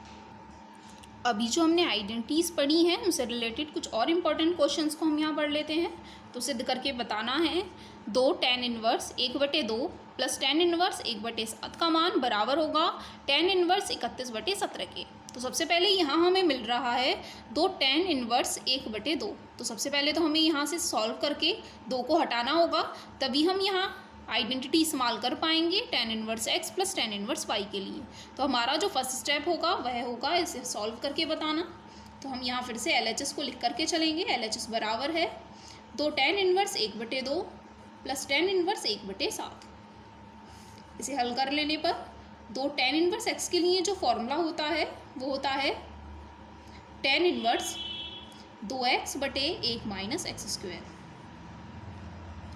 अभी जो हमने आइडेंटिटीज़ पढ़ी हैं उनसे रिलेटेड कुछ और इम्पॉर्टेंट क्वेश्चंस को हम यहाँ पढ़ लेते हैं। तो सिद्ध करके बताना है 2 tan inverse 1/2 plus tan inverse 1/7 का मान बराबर होगा tan इनवर्स 31/17 के। तो सबसे पहले यहाँ हमें मिल रहा है 2 tan इनवर्स 1/2। तो सबसे पहले तो हमें यहाँ से सॉल्व करके 2 को हटाना होगा, तभी हम यहाँ आइडेंटिटी इस्तेमाल कर पाएंगे tan inverse x plus tan inverse y के लिए। तो हमारा जो फर्स्ट स्टेप होगा वह होगा इसे सॉल्व करके बताना। तो हम यहाँ फिर से LHS को लिख करके चलेंगे। LHS बराबर है 2 tan inverse 1/2 plus tan inverse 1/7। इसे हल कर लेने पर 2 tan इनवर्स x के लिए जो फॉर्मूला होता है वो होता है tan इनवर्स 2x बटे 1 माइनस एक्स स्क्वायर,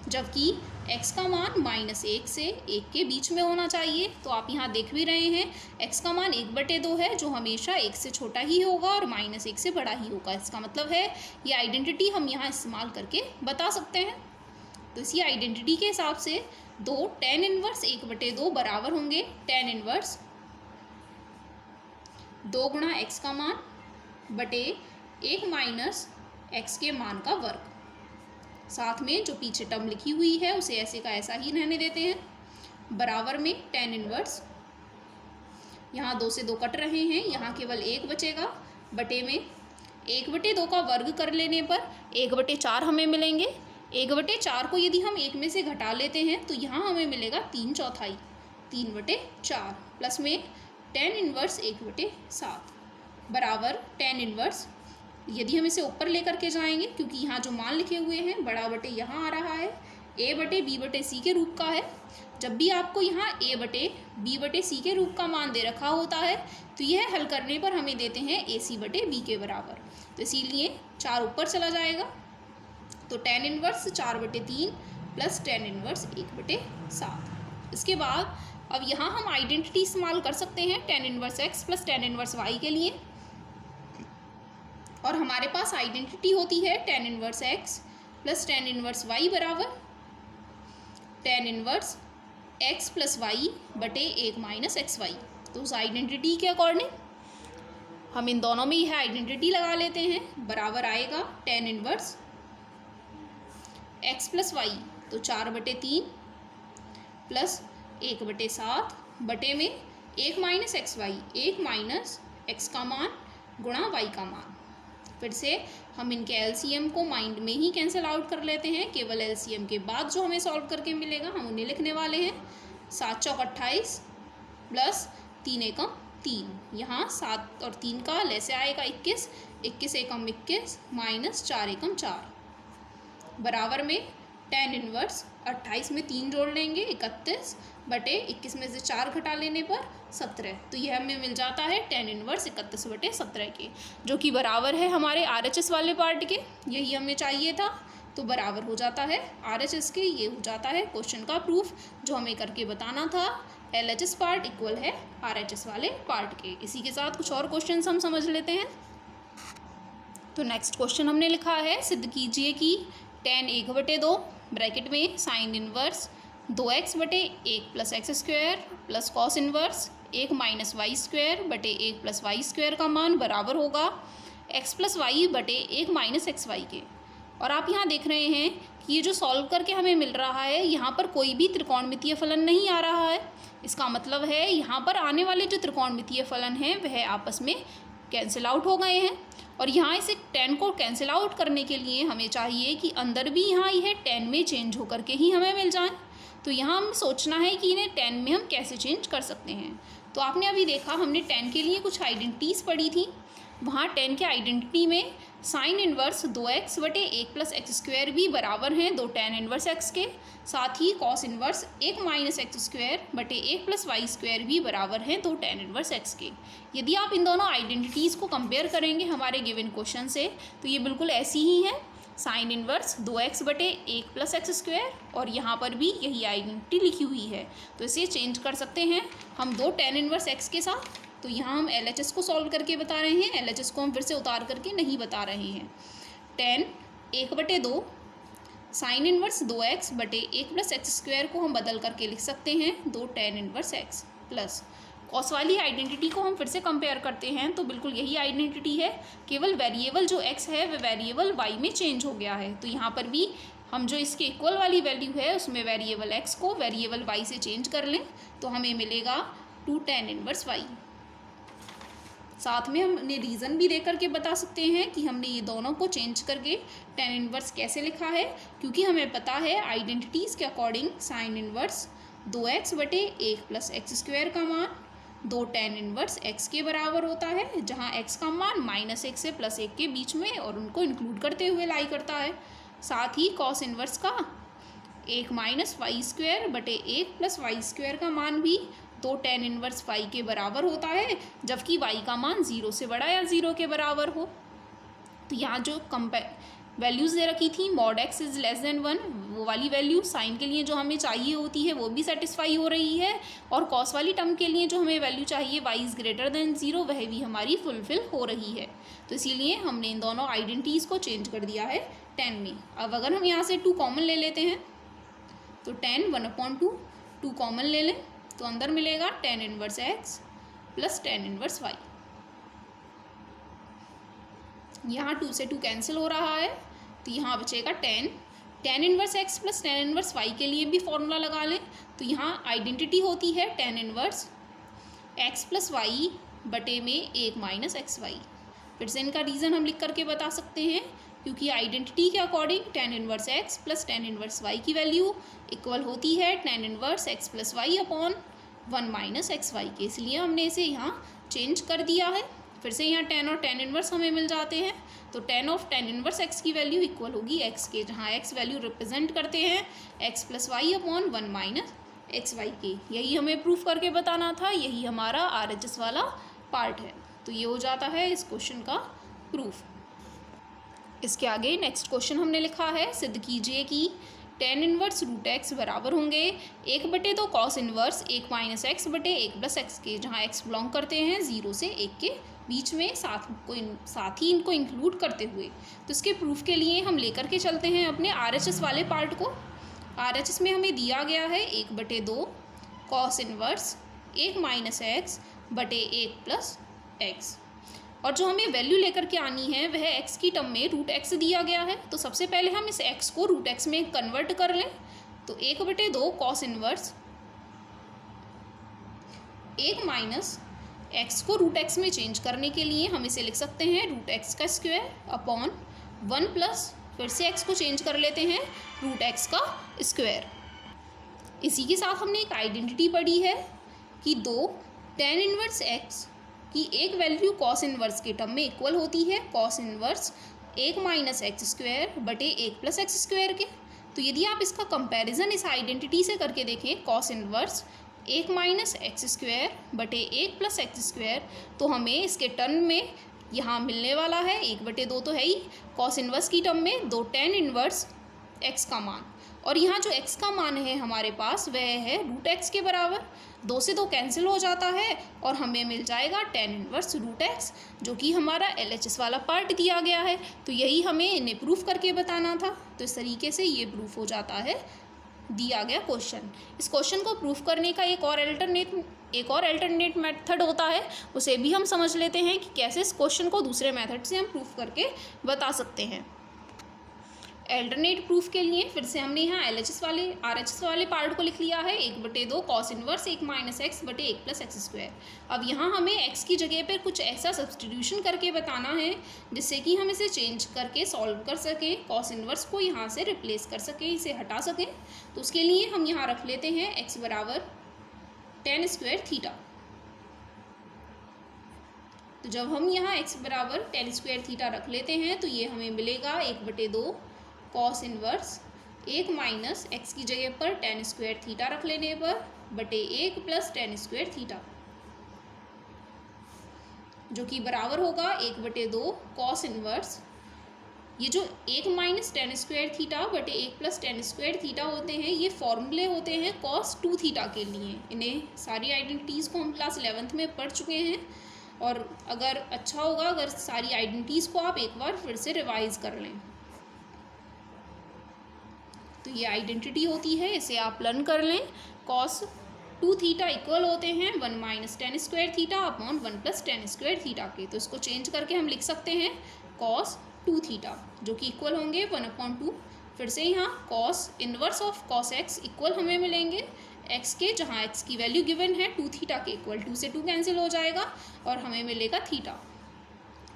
जबकि x का मान -1 से 1 के बीच में होना चाहिए। तो आप यहाँ देख भी रहे हैं x का मान 1/2 है जो हमेशा 1 से छोटा ही होगा और -1 से बड़ा ही होगा। इसका मतलब है ये आइडेंटिटी हम यहाँ इस्तेमाल करके बता सकते हैं। तो इसी आइडेंटिटी के हिसाब से 2 tan इनवर्स 1/2 बराबर होंगे tan इनवर्स 2 गुणा x का मान बटे 1 माइनस x के मान का वर्ग। साथ में जो पीछे टर्म लिखी हुई है उसे ऐसे का ऐसा ही रहने देते हैं। बराबर में tan इनवर्स, यहाँ 2 से 2 कट रहे हैं, यहाँ केवल 1 बचेगा, बटे में 1/2 का वर्ग कर लेने पर 1/4 हमें मिलेंगे। 1/4 को यदि हम 1 में से घटा लेते हैं तो यहाँ हमें मिलेगा 3/4, 3/4 प्लस में tan इनवर्स 1/7 बराबर tan इनवर्स, यदि हम इसे ऊपर लेकर के जाएंगे क्योंकि यहाँ जो मान लिखे हुए हैं बड़ा बटे यहाँ आ रहा है a बटे b बटे c के रूप का है। जब भी आपको यहाँ a बटे b बटे c के रूप का मान दे रखा होता है तो यह हल करने पर हमें देते हैं ac बटे b के बराबर। तो इसीलिए 4 ऊपर चला जाएगा। तो tan inverse 4/3 plus tan inverse 1/7। इसके बाद अब यहाँ हम आइडेंटिटी इस्तेमाल कर सकते हैं tan inverse x plus tan inverse y के लिए, और हमारे पास आइडेंटिटी होती है tan inverse x plus tan inverse y बराबर tan inverse x plus y बटे 1 माइनस एक्स वाई। तो उस आइडेंटिटी के अकॉर्डिंग हम इन दोनों में यह आइडेंटिटी लगा लेते हैं। बराबर आएगा tan inverse x plus y, तो 4/3 प्लस 1/7 बटे में 1 minus x y, 1 minus x का मान गुणा y का मान। फिर से हम इनके एलसीएम को माइंड में ही कैंसिल आउट कर लेते हैं। केवल एलसीएम के बाद जो हमें सॉल्व करके मिलेगा हम उन्हें लिखने वाले हैं। 7 चौक 28 प्लस 3 एकम 3, यहाँ 7 और 3 का लैसे आएगा 21, 21 एकम 21 माइनस 4 एकम 4 बराबर में tan इनवर्स 28 में 3 जोड़ लेंगे 31 बटे 21 में से 4 घटा लेने पर 17। तो यह हमें मिल जाता है tan इनवर्स 31/17 के, जो कि बराबर है हमारे RHS वाले पार्ट के। यही हमें चाहिए था, तो बराबर हो जाता है RHS के। ये हो जाता है क्वेश्चन का प्रूफ जो हमें करके बताना था। LHS पार्ट इक्वल है RHS वाले पार्ट के। इसी के साथ कुछ और क्वेश्चन हम समझ लेते हैं। तो नेक्स्ट क्वेश्चन हमने लिखा है, सिद्ध कीजिए कि टेन 1/2 ब्रैकेट में साइन इनवर्स 2x बटे 1 plus x square plus cos inverse 1 minus y square बटे 1 प्लस वाई स्क्वायर का मान बराबर होगा x प्लस वाई बटे 1 माइनस एक्स वाई के। और आप यहाँ देख रहे हैं कि ये जो सॉल्व करके हमें मिल रहा है, यहाँ पर कोई भी त्रिकोणमितीय फलन नहीं आ रहा है। इसका मतलब है यहाँ पर आने वाले जो त्रिकोणमितीय फलन हैं वह आपस में कैंसिल आउट हो गए हैं। और यहाँ इसे 10 को कैंसिल आउट करने के लिए हमें चाहिए कि अंदर भी यहाँ यह 10 में चेंज होकर के ही हमें मिल जाए। तो यहाँ हम सोचना है कि इन्हें 10 में हम कैसे चेंज कर सकते हैं। तो आपने अभी देखा हमने 10 के लिए कुछ आइडेंटिटीज़ पढ़ी थी। वहाँ 10 के आइडेंटिटी में साइन इनवर्स 2x बटे 1 प्लस एक्स स्क्वायर भी बराबर हैं 2 tan इनवर्स x के। साथ ही cos inverse 1 minus x square बटे 1 प्लस वाई स्क्वायर भी बराबर हैं 2 tan इनवर्स x के। यदि आप इन दोनों आइडेंटिटीज़ को कंपेयर करेंगे हमारे गिवन क्वेश्चन से तो ये बिल्कुल ऐसी ही है। साइन इनवर्स 2x बटे 1 प्लस एक्स स्क्वायर और यहाँ पर भी यही आइडेंटिटी लिखी हुई है। तो इसे चेंज कर सकते हैं हम 2 tan इनवर्स x के साथ। तो यहाँ हम LHS को सॉल्व करके बता रहे हैं, LHS को हम फिर से उतार करके नहीं बता रहे हैं। tan 1/2 साइन इनवर्स 2x बटे 1 प्लस एक्स स्क्वायर को हम बदल करके लिख सकते हैं 2 tan inverse x plus cos वाली आइडेंटिटी को हम फिर से कंपेयर करते हैं तो बिल्कुल यही आइडेंटिटी है, केवल वेरिएबल जो x है वह वेरिएबल y में चेंज हो गया है। तो यहाँ पर भी हम जो इसके इक्वल वाली वैल्यू है उसमें वेरिएबल x को वेरिएबल y से चेंज कर लें तो हमें मिलेगा 2 tan इनवर्स y। साथ में हमने रीज़न भी दे करके बता सकते हैं कि हमने ये दोनों को चेंज करके tan इनवर्स कैसे लिखा है, क्योंकि हमें पता है आइडेंटिटीज़ के अकॉर्डिंग साइन इनवर्स 2x बटे 1 प्लस एक्स स्क्वायर का मान 2 tan इनवर्स x के बराबर होता है, जहाँ x का मान -1 से +1 के बीच में और उनको इंक्लूड करते हुए लाई करता है। साथ ही कॉस इनवर्स का 1 माइनस वाई स्क्वायर बटे 1 प्लस वाई स्क्वायर का मान भी 2 tan इनवर्स y के बराबर होता है, जबकि y का मान 0 से बड़ा या 0 के बराबर हो। तो यहाँ जो वैल्यूज़ दे रखी थी mod x is less than 1 वो वाली वैल्यू साइन के लिए जो हमें चाहिए होती है वो भी सेटिस्फाई हो रही है, और कॉस वाली टर्म के लिए जो हमें वैल्यू चाहिए y इज़ ग्रेटर देन 0 वह भी हमारी फुलफिल हो रही है। तो इसीलिए हमने इन दोनों आइडेंटिटीज़ को चेंज कर दिया है 10 में। अब अगर हम यहाँ से 2 कॉमन ले लेते हैं तो 10 1/2 2 कॉमन ले लें तो अंदर मिलेगा tan inverse x plus tan inverse y। यहाँ 2 से 2 कैंसिल हो रहा है तो यहाँ बचेगा tan inverse x plus tan inverse y के लिए भी फॉर्मूला लगा लें। तो यहाँ आइडेंटिटी होती है tan inverse x plus y बटे में 1 माइनस एक्स वाई। फिर से इनका रीज़न हम लिख करके बता सकते हैं, क्योंकि आइडेंटिटी के according tan inverse x plus tan inverse y की वैल्यू इक्वल होती है tan inverse x plus y upon 1 minus x y के। इसलिए हमने इसे यहाँ चेंज कर दिया है। फिर से यहाँ tan और tan इनवर्स हमें मिल जाते हैं तो tan of tan inverse x की वैल्यू इक्वल होगी x के, जहाँ x वैल्यू रिप्रेजेंट करते हैं x plus y upon 1 minus x y के। यही हमें प्रूफ करके बताना था, यही हमारा RHS वाला पार्ट है। तो ये हो जाता है इस क्वेश्चन का प्रूफ। इसके आगे नेक्स्ट क्वेश्चन हमने लिखा है, सिद्ध कीजिए कि tan इनवर्स रूट x बराबर होंगे 1/2 कॉस इनवर्स 1 माइनस एक्स बटे 1 प्लस एक्स के, जहाँ x बिलोंग करते हैं 0 से 1 के बीच में, साथ ही इनको इंक्लूड करते हुए। तो इसके प्रूफ के लिए हम लेकर के चलते हैं अपने RHS वाले पार्ट को। RHS में हमें दिया गया है 1/2 कॉस इनवर्स 1 माइनस एक्स बटे 1 प्लस एक्स, और जो हमें वैल्यू लेकर के आनी है वह x की टर्म में रूट x दिया गया है। तो सबसे पहले हम इस x को रूट x में कन्वर्ट कर लें। तो 1/2 कॉस इनवर्स 1 माइनस x को रूट x में चेंज करने के लिए हम इसे लिख सकते हैं रूट x का स्क्वायर अपॉन 1 प्लस फिर से x को चेंज कर लेते हैं रूट x का स्क्वायर। इसी के साथ हमने एक आइडेंटिटी पढ़ी है कि 2 tan इनवर्स x की एक वैल्यू कॉस इनवर्स के टर्म में इक्वल होती है cos inverse 1 minus x square बटे 1 प्लस एक्स स्क्वायर के। तो यदि आप इसका कंपैरिजन इस आइडेंटिटी से करके देखें cos inverse 1 minus x square बटे 1 प्लस एक्स स्क्वायर, तो हमें इसके टर्म में यहाँ मिलने वाला है 1/2 तो है ही, कॉस इनवर्स की टर्म में 2 tan इनवर्स x का मान, और यहाँ जो x का मान है हमारे पास वह है √x के बराबर। 2 से 2 कैंसिल हो जाता है और हमें मिल जाएगा tan इनवर्स √x, जो कि हमारा LHS वाला पार्ट दिया गया है। तो यही हमें इन्हें प्रूफ करके बताना था। तो इस तरीके से ये प्रूफ हो जाता है दिया गया क्वेश्चन। इस क्वेश्चन को प्रूफ करने का एक और अल्टरनेट मेथड होता है, उसे भी हम समझ लेते हैं कि कैसे इस क्वेश्चन को दूसरे मेथड से हम प्रूफ करके बता सकते हैं। अल्टरनेट प्रूफ के लिए फिर से हमने यहाँ RHS वाले पार्ट को लिख लिया है 1/2 cos इनवर्स 1 - x/1 + x²। अब यहाँ हमें x की जगह पर कुछ ऐसा सब्सटीट्यूशन करके बताना है जिससे कि हम इसे चेंज करके सॉल्व कर सकें, cos इनवर्स को यहाँ से रिप्लेस कर सकें, इसे हटा सकें। तो उसके लिए हम यहाँ रख लेते हैं x बराबर tan² थीटा। तो जब हम यहाँ x बराबर tan² थीटा रख लेते हैं तो ये हमें मिलेगा 1/2 cos इनवर्स 1 - x की जगह पर tan² थीटा रख लेने पर बटे 1 + tan² थीटा, जो कि बराबर होगा 1/2 cos इनवर्स, ये जो 1 - tan² थीटा बटे 1 + tan² थीटा होते हैं, ये फॉर्मूले होते हैं cos 2 थीटा के लिए। इन्हें सारी आइडेंटिटीज़ को हम क्लास 11th में पढ़ चुके हैं, और अगर अच्छा होगा अगर सारी आइडेंटिटीज़ को आप एक बार फिर से रिवाइज कर लें। तो ये आइडेंटिटी होती है, इसे आप लर्न कर लें। cos 2 थीटा इक्वल होते हैं 1 - tan² theta upon 1 + tan² theta के। तो इसको चेंज करके हम लिख सकते हैं cos 2 थीटा, जो कि इक्वल होंगे 1/2। फिर से यहाँ cos inverse of cos x equal हमें मिलेंगे x के, जहाँ x की वैल्यू गिवन है 2 थीटा के इक्वल। 2 से 2 कैंसिल हो जाएगा और हमें मिलेगा थीटा।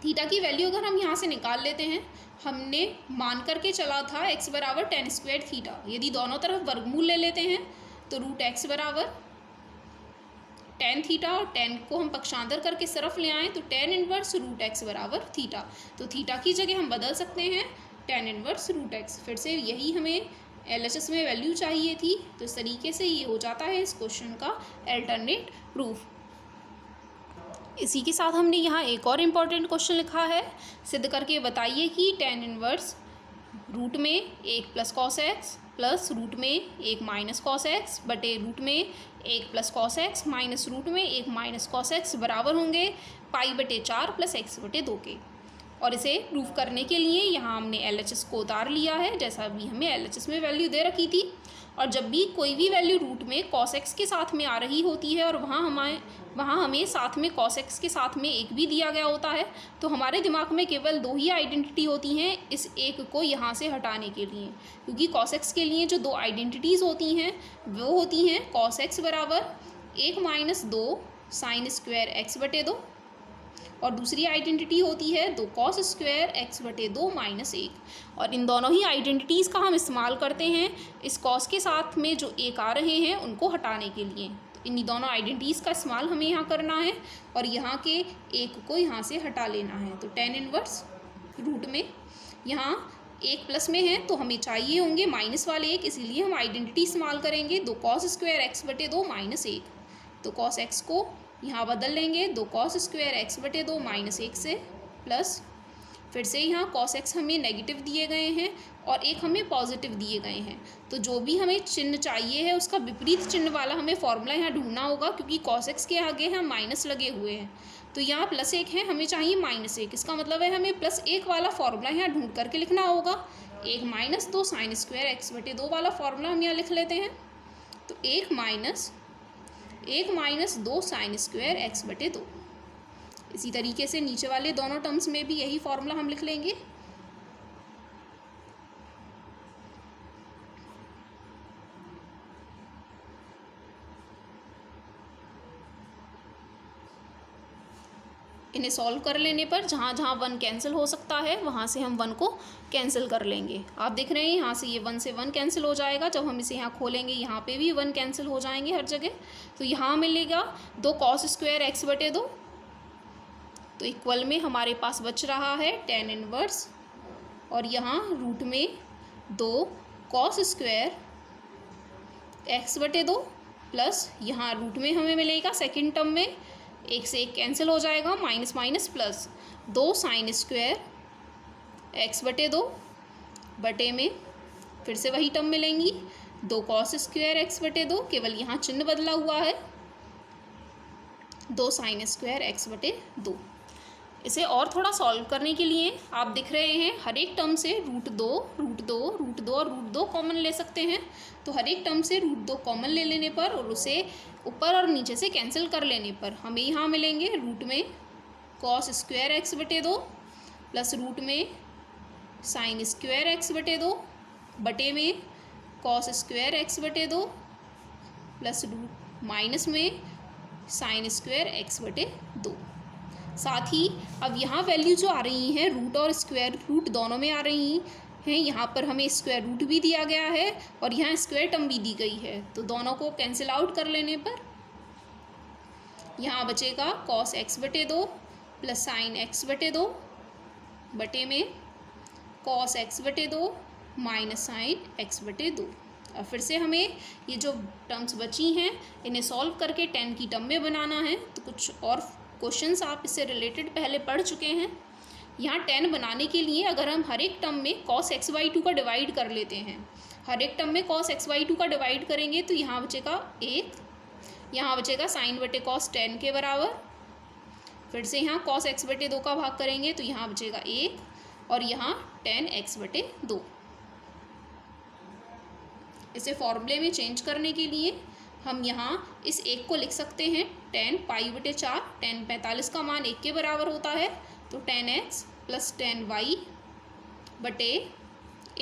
थीटा की वैल्यू अगर हम यहाँ से निकाल लेते हैं, हमने मान करके चला था x बराबर tan² थीटा। यदि दोनों तरफ वर्गमूल ले लेते हैं तो √x बराबर tan थीटा, और tan को हम पक्षांतर करके इस तरफ ले आएँ तो tan इनवर्स √x बराबर थीटा। तो थीटा की जगह हम बदल सकते हैं tan इनवर्स √x। फिर से यही हमें LHS में वैल्यू चाहिए थी। तो इस तरीके से ये हो जाता है इस क्वेश्चन का अल्टरनेट प्रूफ। इसी के साथ हमने यहाँ एक और इम्पॉर्टेंट क्वेश्चन लिखा है, सिद्ध करके बताइए कि tan इनवर्स रूट में 1 + cos x प्लस रूट में 1 - cos x बटे रूट में 1 + cos x माइनस रूट में 1 - cos x बराबर होंगे π/4 + x/2 के। और इसे प्रूफ करने के लिए यहाँ हमने LHS को उतार लिया है, जैसा भी हमें LHS में वैल्यू दे रखी थी। और जब भी कोई भी वैल्यू रूट में cos x के साथ में आ रही होती है और वहाँ हमें साथ में cos x के साथ में 1 भी दिया गया होता है, तो हमारे दिमाग में केवल 2 ही आइडेंटिटी होती हैं इस 1 को यहाँ से हटाने के लिए। क्योंकि cos x के लिए जो 2 आइडेंटिटीज़ होती हैं वो होती हैं cos x बराबर 1 - 2 sin² x/2, और दूसरी आइडेंटिटी होती है 2 cos² x/2 - 1। और इन दोनों ही आइडेंटिटीज़ का हम इस्तेमाल करते हैं इस cos के साथ में जो 1 आ रहे हैं उनको हटाने के लिए। तो इन दोनों आइडेंटिटीज़ का इस्तेमाल हमें यहाँ करना है और यहाँ के 1 को यहाँ से हटा लेना है। तो tan इनवर्स रूट में यहाँ 1 प्लस में है तो हमें चाहिए होंगे माइनस वाले 1, इसीलिए हम आइडेंटिटी इस्तेमाल करेंगे 2 cos² x/2 - 1। तो cos x को यहाँ बदल लेंगे 2 cos² x/2 - 1 से, प्लस फिर से यहाँ cos x हमें नेगेटिव दिए गए हैं और 1 हमें पॉजिटिव दिए गए हैं। तो जो भी हमें चिन्ह चाहिए है उसका विपरीत चिन्ह वाला हमें फॉर्मूला यहाँ ढूंढना होगा, क्योंकि cos x के आगे यहाँ माइनस लगे हुए हैं। तो यहाँ +1 है, हमें चाहिए -1। इसका मतलब है हमें +1 वाला फॉर्मूला यहाँ ढूंढ करके लिखना होगा। 1 - 2 sin² x/2 वाला फॉर्मूला हम यहाँ लिख लेते हैं। तो 1 - 2 sin² x/2। इसी तरीके से नीचे वाले दोनों टर्म्स में भी यही फॉर्मूला हम लिख लेंगे। इन्हें सॉल्व कर लेने पर जहाँ जहाँ 1 कैंसिल हो सकता है वहाँ से हम 1 को कैंसिल कर लेंगे। आप देख रहे हैं यहाँ से ये 1 से 1 कैंसिल हो जाएगा। जब हम इसे यहाँ खोलेंगे यहाँ पे भी 1 कैंसिल हो जाएंगे हर जगह। तो यहाँ मिलेगा 2 cos² x/2। तो इक्वल में हमारे पास बच रहा है tan इनवर्स, और यहाँ रूट में 2 cos² x/2 प्लस यहाँ रूट में हमें मिलेगा सेकेंड टर्म में 1 से 1 कैंसिल हो जाएगा, minus minus plus 2 sin² x/2 बटे में फिर से वही टर्म मिलेंगी, 2 कॉस स्क्वायर एक्स बटे 2, केवल यहाँ चिन्ह बदला हुआ है, 2 साइन स्क्वायर एक्स बटे 2। इसे और थोड़ा सॉल्व करने के लिए आप दिख रहे हैं हर एक टर्म से रूट दो और रूट दो कॉमन ले सकते हैं। तो हर एक टर्म से रूट 2 कॉमन ले लेने पर और उसे ऊपर और नीचे से कैंसिल कर लेने पर हमें यहाँ मिलेंगे रूट में कॉस स्क्वायर एक्स बटे 2 प्लस रूट में साइन स्क्वायर एक्स बटे 2 बटे में कॉस स्क्वायर एक्स बटे 2 प्लस रूट माइनस में साइन स्क्वायर एक्स बटे 2। साथ ही अब यहाँ वैल्यू जो आ रही हैं रूट और स्क्वायर रूट दोनों में आ रही हैं, यहाँ पर हमें स्क्वायर रूट भी दिया गया है और यहाँ स्क्वायर टर्म भी दी गई है। तो दोनों को कैंसिल आउट कर लेने पर यहाँ बचेगा कॉस एक्स बटे 2 प्लस साइन एक्स बटे 2 बटे में कॉस एक्स बटे 2 माइनस साइन एक्स बटे 2। अब फिर से हमें ये जो टर्म्स बची हैं इन्हें सॉल्व करके 10 की टर्म में बनाना है। तो कुछ और क्वेश्चंस आप इससे रिलेटेड पहले पढ़ चुके हैं। यहाँ 10 बनाने के लिए अगर हम हर एक टर्म में cos x बाई 2 का डिवाइड कर लेते हैं, हर एक टर्म में cos x बाई 2 का डिवाइड करेंगे तो यहाँ बचेगा 1, यहाँ बचेगा साइन बटे cos 10 के बराबर। फिर से यहाँ cos x बटे 2 का भाग करेंगे तो यहाँ बचेगा 1 और यहाँ 10x बटे 2। इसे फॉर्मूले में चेंज करने के लिए हम यहाँ इस 1 को लिख सकते हैं 10 पाई बटे 4, 10 45 का मान 1 के बराबर होता है तो 10x प्लस 10y बटे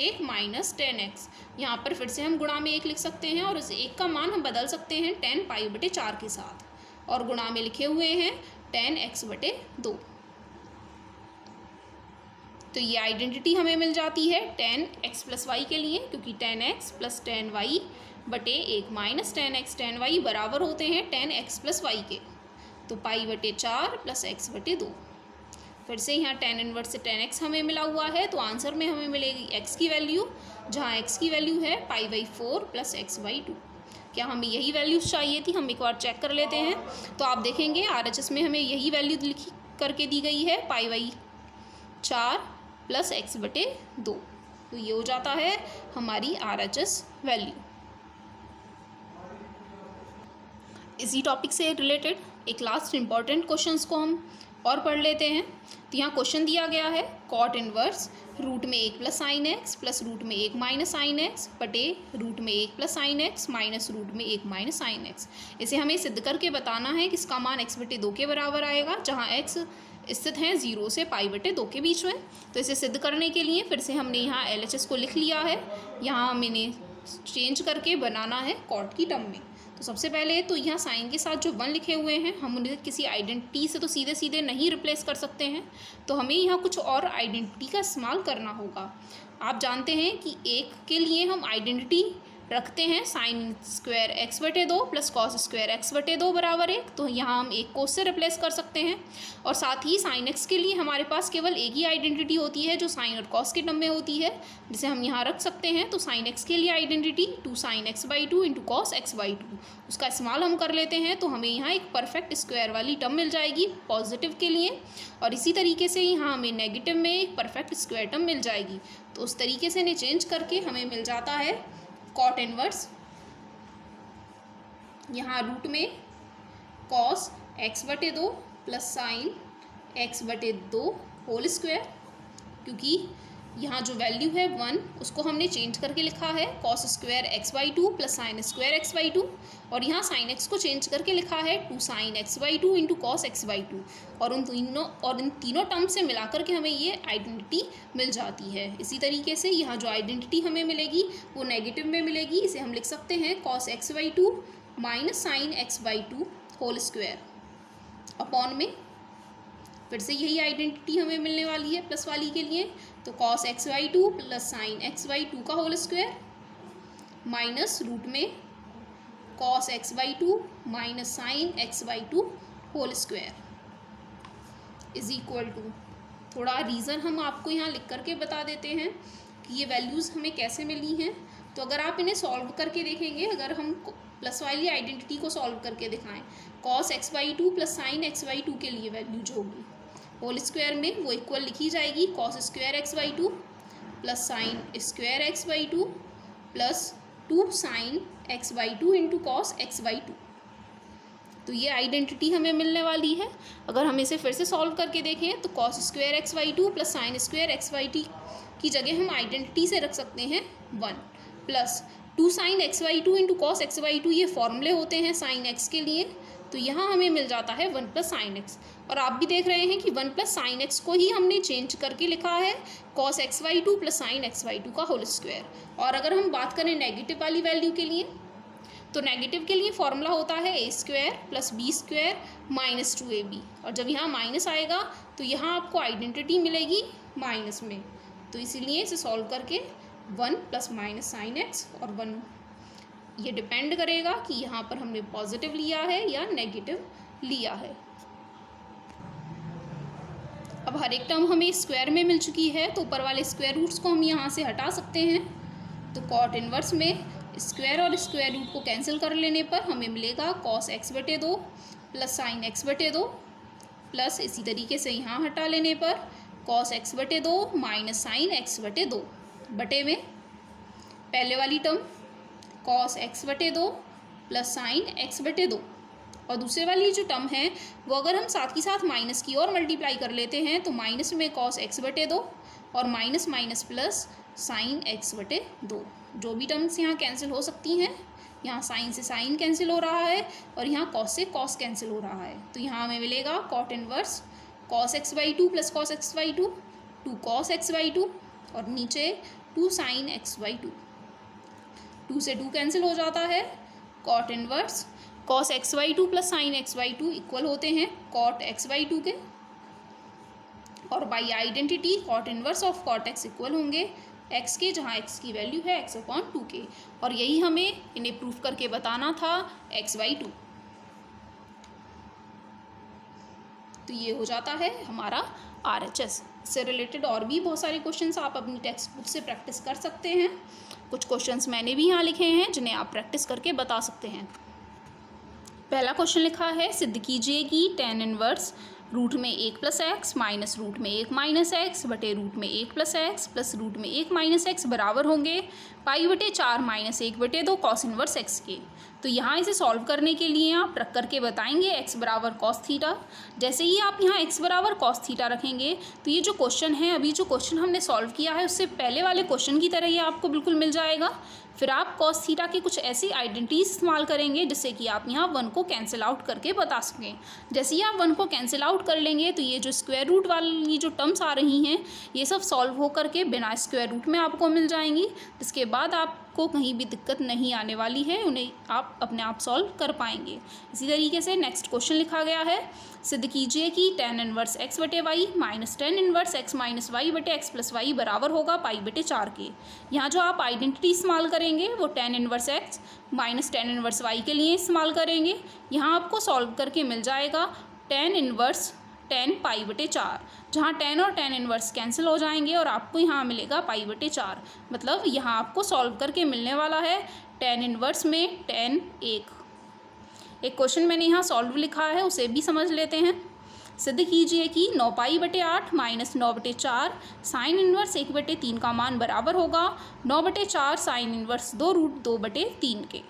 1 माइनस 10x। यहाँ पर फिर से हम गुणा में 1 लिख सकते हैं और इस 1 का मान हम बदल सकते हैं 10 पाई बटे 4 के साथ और गुणा में लिखे हुए हैं 10x बटे 2। तो ये आइडेंटिटी हमें मिल जाती है 10x प्लस वाई के लिए, क्योंकि 10x प्लस 10y बटे 1 माइनस 10x 10y बराबर होते हैं 10x प्लस वाई के। तो पाई बटे 4 प्लस x बटे 2। फिर से यहाँ tan इनवर्स से 10x हमें मिला हुआ है तो आंसर में हमें मिलेगी x की वैल्यू, जहाँ x की वैल्यू है pi by 4 plus x by 2। क्या हमें यही वैल्यूज़ चाहिए थी? हम एक बार चेक कर लेते हैं। तो आप देखेंगे RHS में हमें यही वैल्यू लिखी करके दी गई है पाई बाई 4 प्लस x बटे 2। तो ये हो जाता है हमारी RHS वैल्यू। इसी टॉपिक से रिलेटेड एक लास्ट इम्पॉर्टेंट क्वेश्चंस को हम और पढ़ लेते हैं। तो यहाँ क्वेश्चन दिया गया है कॉट इनवर्स रूट में 1 plus sine x plus root में 1 माइनस साइन एक्स बटे रूट में 1 plus sine x minus root में 1 माइनस साइन एक्स। इसे हमें सिद्ध करके बताना है कि इसका मान x बटे 2 के बराबर आएगा, जहाँ x स्थित है 0 से पाई बटे 2 के बीच में। तो इसे सिद्ध करने के लिए फिर से हमने यहाँ LHS को लिख लिया है, यहाँ हमें चेंज करके बनाना है कॉट की टर्म में। तो सबसे पहले तो यहाँ साइन के साथ जो 1 लिखे हुए हैं हम उन्हें किसी आइडेंटिटी से तो सीधे सीधे नहीं रिप्लेस कर सकते हैं, तो हमें यहाँ कुछ और आइडेंटिटी का इस्तेमाल करना होगा। आप जानते हैं कि 1 के लिए हम आइडेंटिटी रखते हैं साइन स्क्वायर एक्स बटे 2 प्लस कॉस स्क्वायर एक्स बटे 2 बराबर 1। तो यहाँ हम 1 को उससे रिप्लेस कर सकते हैं। और साथ ही साइन एक्स के लिए हमारे पास केवल एक ही आइडेंटिटी होती है जो साइन और कॉस के टर्म में होती है, जिसे हम यहाँ रख सकते हैं। तो साइन एक्स के लिए identity 2 sign x by 2 into cos x by 2, उसका इस्तेमाल हम कर लेते हैं। तो हमें यहाँ एक परफेक्ट स्क्वायर वाली टर्म मिल जाएगी पॉजिटिव के लिए, और इसी तरीके से यहाँ हमें नेगेटिव में एक परफेक्ट स्क्वायर टर्म मिल जाएगी। तो उस तरीके से इन्हें चेंज करके हमें मिल जाता है कॉट इनवर्स, यहाँ रूट में कॉस एक्स बटे 2 प्लस साइन एक्स बटे 2 होल स्क्वायर, क्योंकि यहाँ जो वैल्यू है 1 उसको हमने चेंज करके लिखा है cos square x by 2 plus sine square x by 2, और यहाँ साइन एक्स को चेंज करके लिखा है 2 sign x by 2 into cos x by 2, और इन तीनों टर्म से मिला करके हमें ये आइडेंटिटी मिल जाती है। इसी तरीके से यहाँ जो आइडेंटिटी हमें मिलेगी वो नेगेटिव में मिलेगी। इसे हम लिख सकते हैं cos x by 2 minus sine x by 2 whole square upon में फिर से यही आइडेंटिटी हमें मिलने वाली है प्लस वाली के लिए। तो cos x by 2 plus sine x by 2 का होल स्क्वायर माइनस रूट में cos x by 2 minus sine x by 2 whole square is equal to, थोड़ा रीज़न हम आपको यहाँ लिख करके बता देते हैं कि ये वैल्यूज़ हमें कैसे मिली हैं। तो अगर आप इन्हें सॉल्व करके देखेंगे, अगर हम प्लस वाली आइडेंटिटी को सॉल्व करके दिखाएं, cos x by 2 plus sine x by 2 के लिए वैल्यू जो होगी होल स्क्वायर में वो इक्वल लिखी जाएगी cos square x by 2 plus sine square x by 2 plus 2 sine x/2 into cos x/2। तो ये आइडेंटिटी हमें मिलने वाली है। अगर हम इसे फिर से सॉल्व करके देखें तो cos square x/2 plus sine square x/2 की जगह हम आइडेंटिटी से रख सकते हैं 1 plus 2 sine x/2 into cos x/2, ये फॉर्मूले होते हैं साइन x के लिए। तो यहाँ हमें मिल जाता है 1 प्लस साइन x। और आप भी देख रहे हैं कि 1 प्लस साइन x को ही हमने चेंज करके लिखा है cos x/2 plus sine x/2 का होल स्क्वायर। और अगर हम बात करें नेगेटिव वाली वैल्यू के लिए, तो नेगेटिव के लिए फॉर्मूला होता है a square plus b square minus 2ab। और जब यहाँ माइनस आएगा तो यहाँ आपको आइडेंटिटी मिलेगी माइनस में। तो इसीलिए इसे सॉल्व करके 1 प्लस माइनस साइन x और 1, ये डिपेंड करेगा कि यहाँ पर हमने पॉजिटिव लिया है या नेगेटिव लिया है। अब हर एक टर्म हमें स्क्वायर में मिल चुकी है, तो ऊपर वाले स्क्वायर रूट्स को हम यहाँ से हटा सकते हैं। तो कॉट इनवर्स में स्क्वायर और स्क्वायर रूट को कैंसिल कर लेने पर हमें मिलेगा cos x/2 plus sine x/2 plus इसी तरीके से यहाँ हटा लेने पर cos x/2 minus sign x/2 बटे में पहले वाली term cos x/2 plus sine x/2। और दूसरे वाली जो टर्म है वो अगर हम साथ ही साथ माइनस की और मल्टीप्लाई कर लेते हैं तो माइनस में कॉस x/2 और minus minus plus sine x/2। जो भी टर्म्स यहाँ कैंसिल हो सकती हैं, यहाँ साइन से साइन कैंसिल हो रहा है और यहाँ कॉस से कॉस कैंसिल हो रहा है। तो यहाँ हमें मिलेगा cot inverse cos x/2 plus cos x/2 2 cos x/2 और नीचे 2 साइन x/2। 2 से 2 कैंसिल हो जाता है। Cot inverse cos x/2 plus sine x/2 equal होते हैं कॉट x/2 के। और by identity cot inverse of cot x equal होंगे x के, जहाँ x की वैल्यू है x/2 के। और यही हमें इन्हें प्रूफ करके बताना था x/2। तो ये हो जाता है हमारा RHS। इससे रिलेटेड और भी बहुत सारे क्वेश्चंस आप अपनी टेक्स्ट बुक से प्रैक्टिस कर सकते हैं। कुछ क्वेश्चंस मैंने भी यहाँ लिखे हैं जिन्हें आप प्रैक्टिस करके बता सकते हैं। पहला क्वेश्चन लिखा है, सिद्ध कीजिए कि tan इनवर्स रूट में 1 प्लस एक्स माइनस रूट में 1 माइनस एक्स बटे रूट में 1 प्लस एक्स प्लस रूट में 1 माइनस एक्स बराबर होंगे पाई बटे 4 माइनस 1 बटे 2 कॉस इनवर्स एक्स के। तो यहाँ इसे सॉल्व करने के लिए आप रख करके बताएंगे x बराबर कॉस थीटा। जैसे ही आप यहाँ x बराबर कॉस थीटा रखेंगे तो ये जो क्वेश्चन है, अभी जो क्वेश्चन हमने सॉल्व किया है उससे पहले वाले क्वेश्चन की तरह ही आपको बिल्कुल मिल जाएगा। फिर आप कॉस थीटा की कुछ ऐसी आइडेंटिटीज इस्तेमाल करेंगे जिससे कि आप यहाँ 1 को कैंसिल आउट करके बता सकें। जैसे ही आप 1 को कैंसिल आउट कर लेंगे तो ये जो स्क्वायर रूट वाली जो टर्म्स आ रही हैं ये सब सॉल्व हो करके बिना स्क्वायर रूट में आपको मिल जाएंगी, जिसके बाद आपको कहीं भी दिक्कत नहीं आने वाली है, उन्हें आप अपने आप सॉल्व कर पाएंगे। इसी तरीके से नेक्स्ट क्वेश्चन लिखा गया है, सिद्ध कीजिए कि tan इनवर्स x बटे y minus tan inverse x minus y बटे x प्लस वाई बराबर होगा पाई बटे 4 के। यहाँ जो आप आइडेंटिटी इस्तेमाल करेंगे वो tan inverse x minus tan inverse y के लिए इस्तेमाल करेंगे। यहाँ आपको सॉल्व करके मिल जाएगा tan इनवर्स tan पाई बटे 4, जहाँ tan और tan इनवर्स कैंसिल हो जाएंगे और आपको यहाँ मिलेगा पाई बटे 4। मतलब यहाँ आपको सॉल्व करके मिलने वाला है tan इनवर्स में tan 1। एक क्वेश्चन मैंने यहाँ सॉल्व लिखा है, उसे भी समझ लेते हैं। सिद्ध कीजिए कि 9 पाई बटे 8 माइनस 9 बटे 4 साइन इनवर्स 1 बटे 3 का मान बराबर होगा 9 बटे 4 साइन इनवर्स 2 रूट 2 बटे 3 के।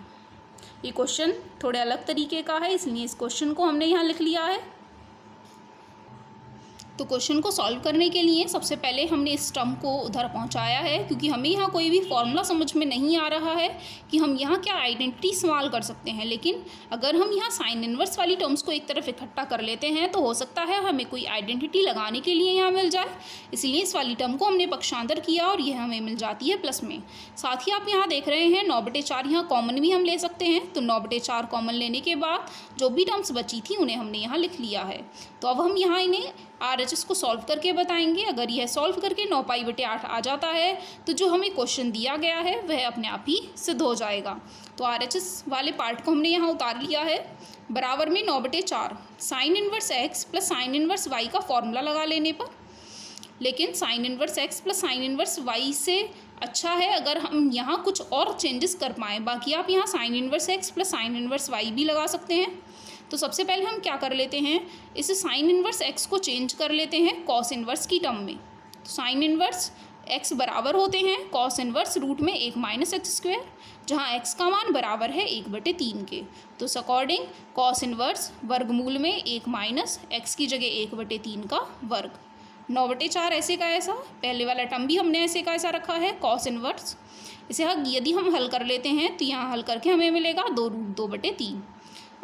ये क्वेश्चन थोड़े अलग तरीके का है, इसलिए इस क्वेश्चन को हमने यहाँ लिख लिया है। तो क्वेश्चन को सॉल्व करने के लिए सबसे पहले हमने इस टर्म को उधर पहुंचाया है, क्योंकि हमें यहाँ कोई भी फॉर्मूला समझ में नहीं आ रहा है कि हम यहाँ क्या आइडेंटिटी इस्तेमाल कर सकते हैं। लेकिन अगर हम यहाँ साइन इनवर्स वाली टर्म्स को एक तरफ इकट्ठा कर लेते हैं तो हो सकता है हमें कोई आइडेंटिटी लगाने के लिए यहाँ मिल जाए। इसलिए इस वाली टर्म को हमने पक्षांतर किया और यह हमें मिल जाती है प्लस में। साथ ही आप यहाँ देख रहे हैं 9 बटे 4 यहाँ कॉमन भी हम ले सकते हैं। तो 9 बटे 4 कॉमन लेने के बाद जो भी टर्म्स बची थी उन्हें हमने यहाँ लिख लिया है। तो अब हम यहाँ इन्हें RHS को सॉल्व करके बताएंगे। अगर यह सॉल्व करके 9 पाई बटे 8 आ जाता है तो जो हमें क्वेश्चन दिया गया है वह अपने आप ही सिद्ध हो जाएगा। तो RHS वाले पार्ट को हमने यहाँ उतार लिया है। बराबर में 9 बटे 4 sine inverse x plus sine inverse y का फॉर्मूला लगा लेने पर, लेकिन sine inverse x plus sine inverse y से अच्छा है अगर हम यहाँ कुछ और चेंजेस कर पाएँ। बाकी आप यहाँ sine inverse x plus sine inverse y भी लगा सकते हैं। तो सबसे पहले हम क्या कर लेते हैं, इस साइन इनवर्स x को चेंज कर लेते हैं कॉस इनवर्स की टर्म में। तो साइन इनवर्स x बराबर होते हैं कॉस इनवर्स रूट में 1 माइनस एक्स स्क्वायर, जहाँ x का मान बराबर है 1/3 के। तो इस अकॉर्डिंग कॉस इनवर्स वर्गमूल में 1 माइनस एक्स की जगह 1/3 का वर्ग। 9/4 ऐसे का ऐसा, पहले वाला टर्म भी हमने ऐसे का ऐसा रखा है कॉस इनवर्स। इसे यदि हम हल कर लेते हैं तो यहाँ हल करके हमें मिलेगा 2√2/3।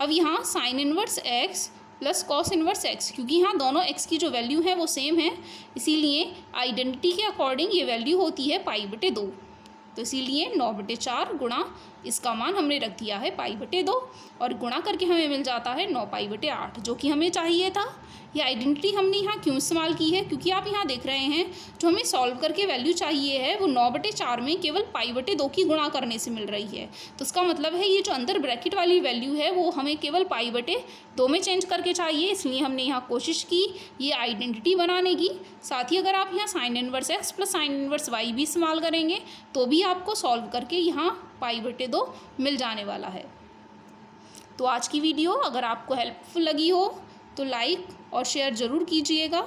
अब यहाँ sine inverse x plus cos inverse x, क्योंकि यहाँ दोनों x की जो वैल्यू है वो सेम है, इसीलिए आइडेंटिटी के अकॉर्डिंग ये वैल्यू होती है π/2। तो इसीलिए 9/4 गुणा इसका मान हमने रख दिया है π/2 और गुणा करके हमें मिल जाता है 9π/8, जो कि हमें चाहिए था। ये आइडेंटिटी हमने यहाँ क्यों इस्तेमाल की है, क्योंकि आप यहाँ देख रहे हैं जो हमें सॉल्व करके वैल्यू चाहिए है वो 9/4 में केवल π/2 की गुणा करने से मिल रही है। तो इसका मतलब है ये जो अंदर ब्रैकेट वाली वैल्यू है वो हमें केवल π/2 में चेंज करके चाहिए, इसलिए हमने यहाँ कोशिश की ये आइडेंटिटी बनाने की। साथ ही अगर आप यहाँ sine inverse x plus sine inverse y भी इस्तेमाल करेंगे तो भी आपको सॉल्व करके यहाँ π/2 मिल जाने वाला है। तो आज की वीडियो अगर आपको हेल्पफुल लगी हो तो लाइक और शेयर ज़रूर कीजिएगा।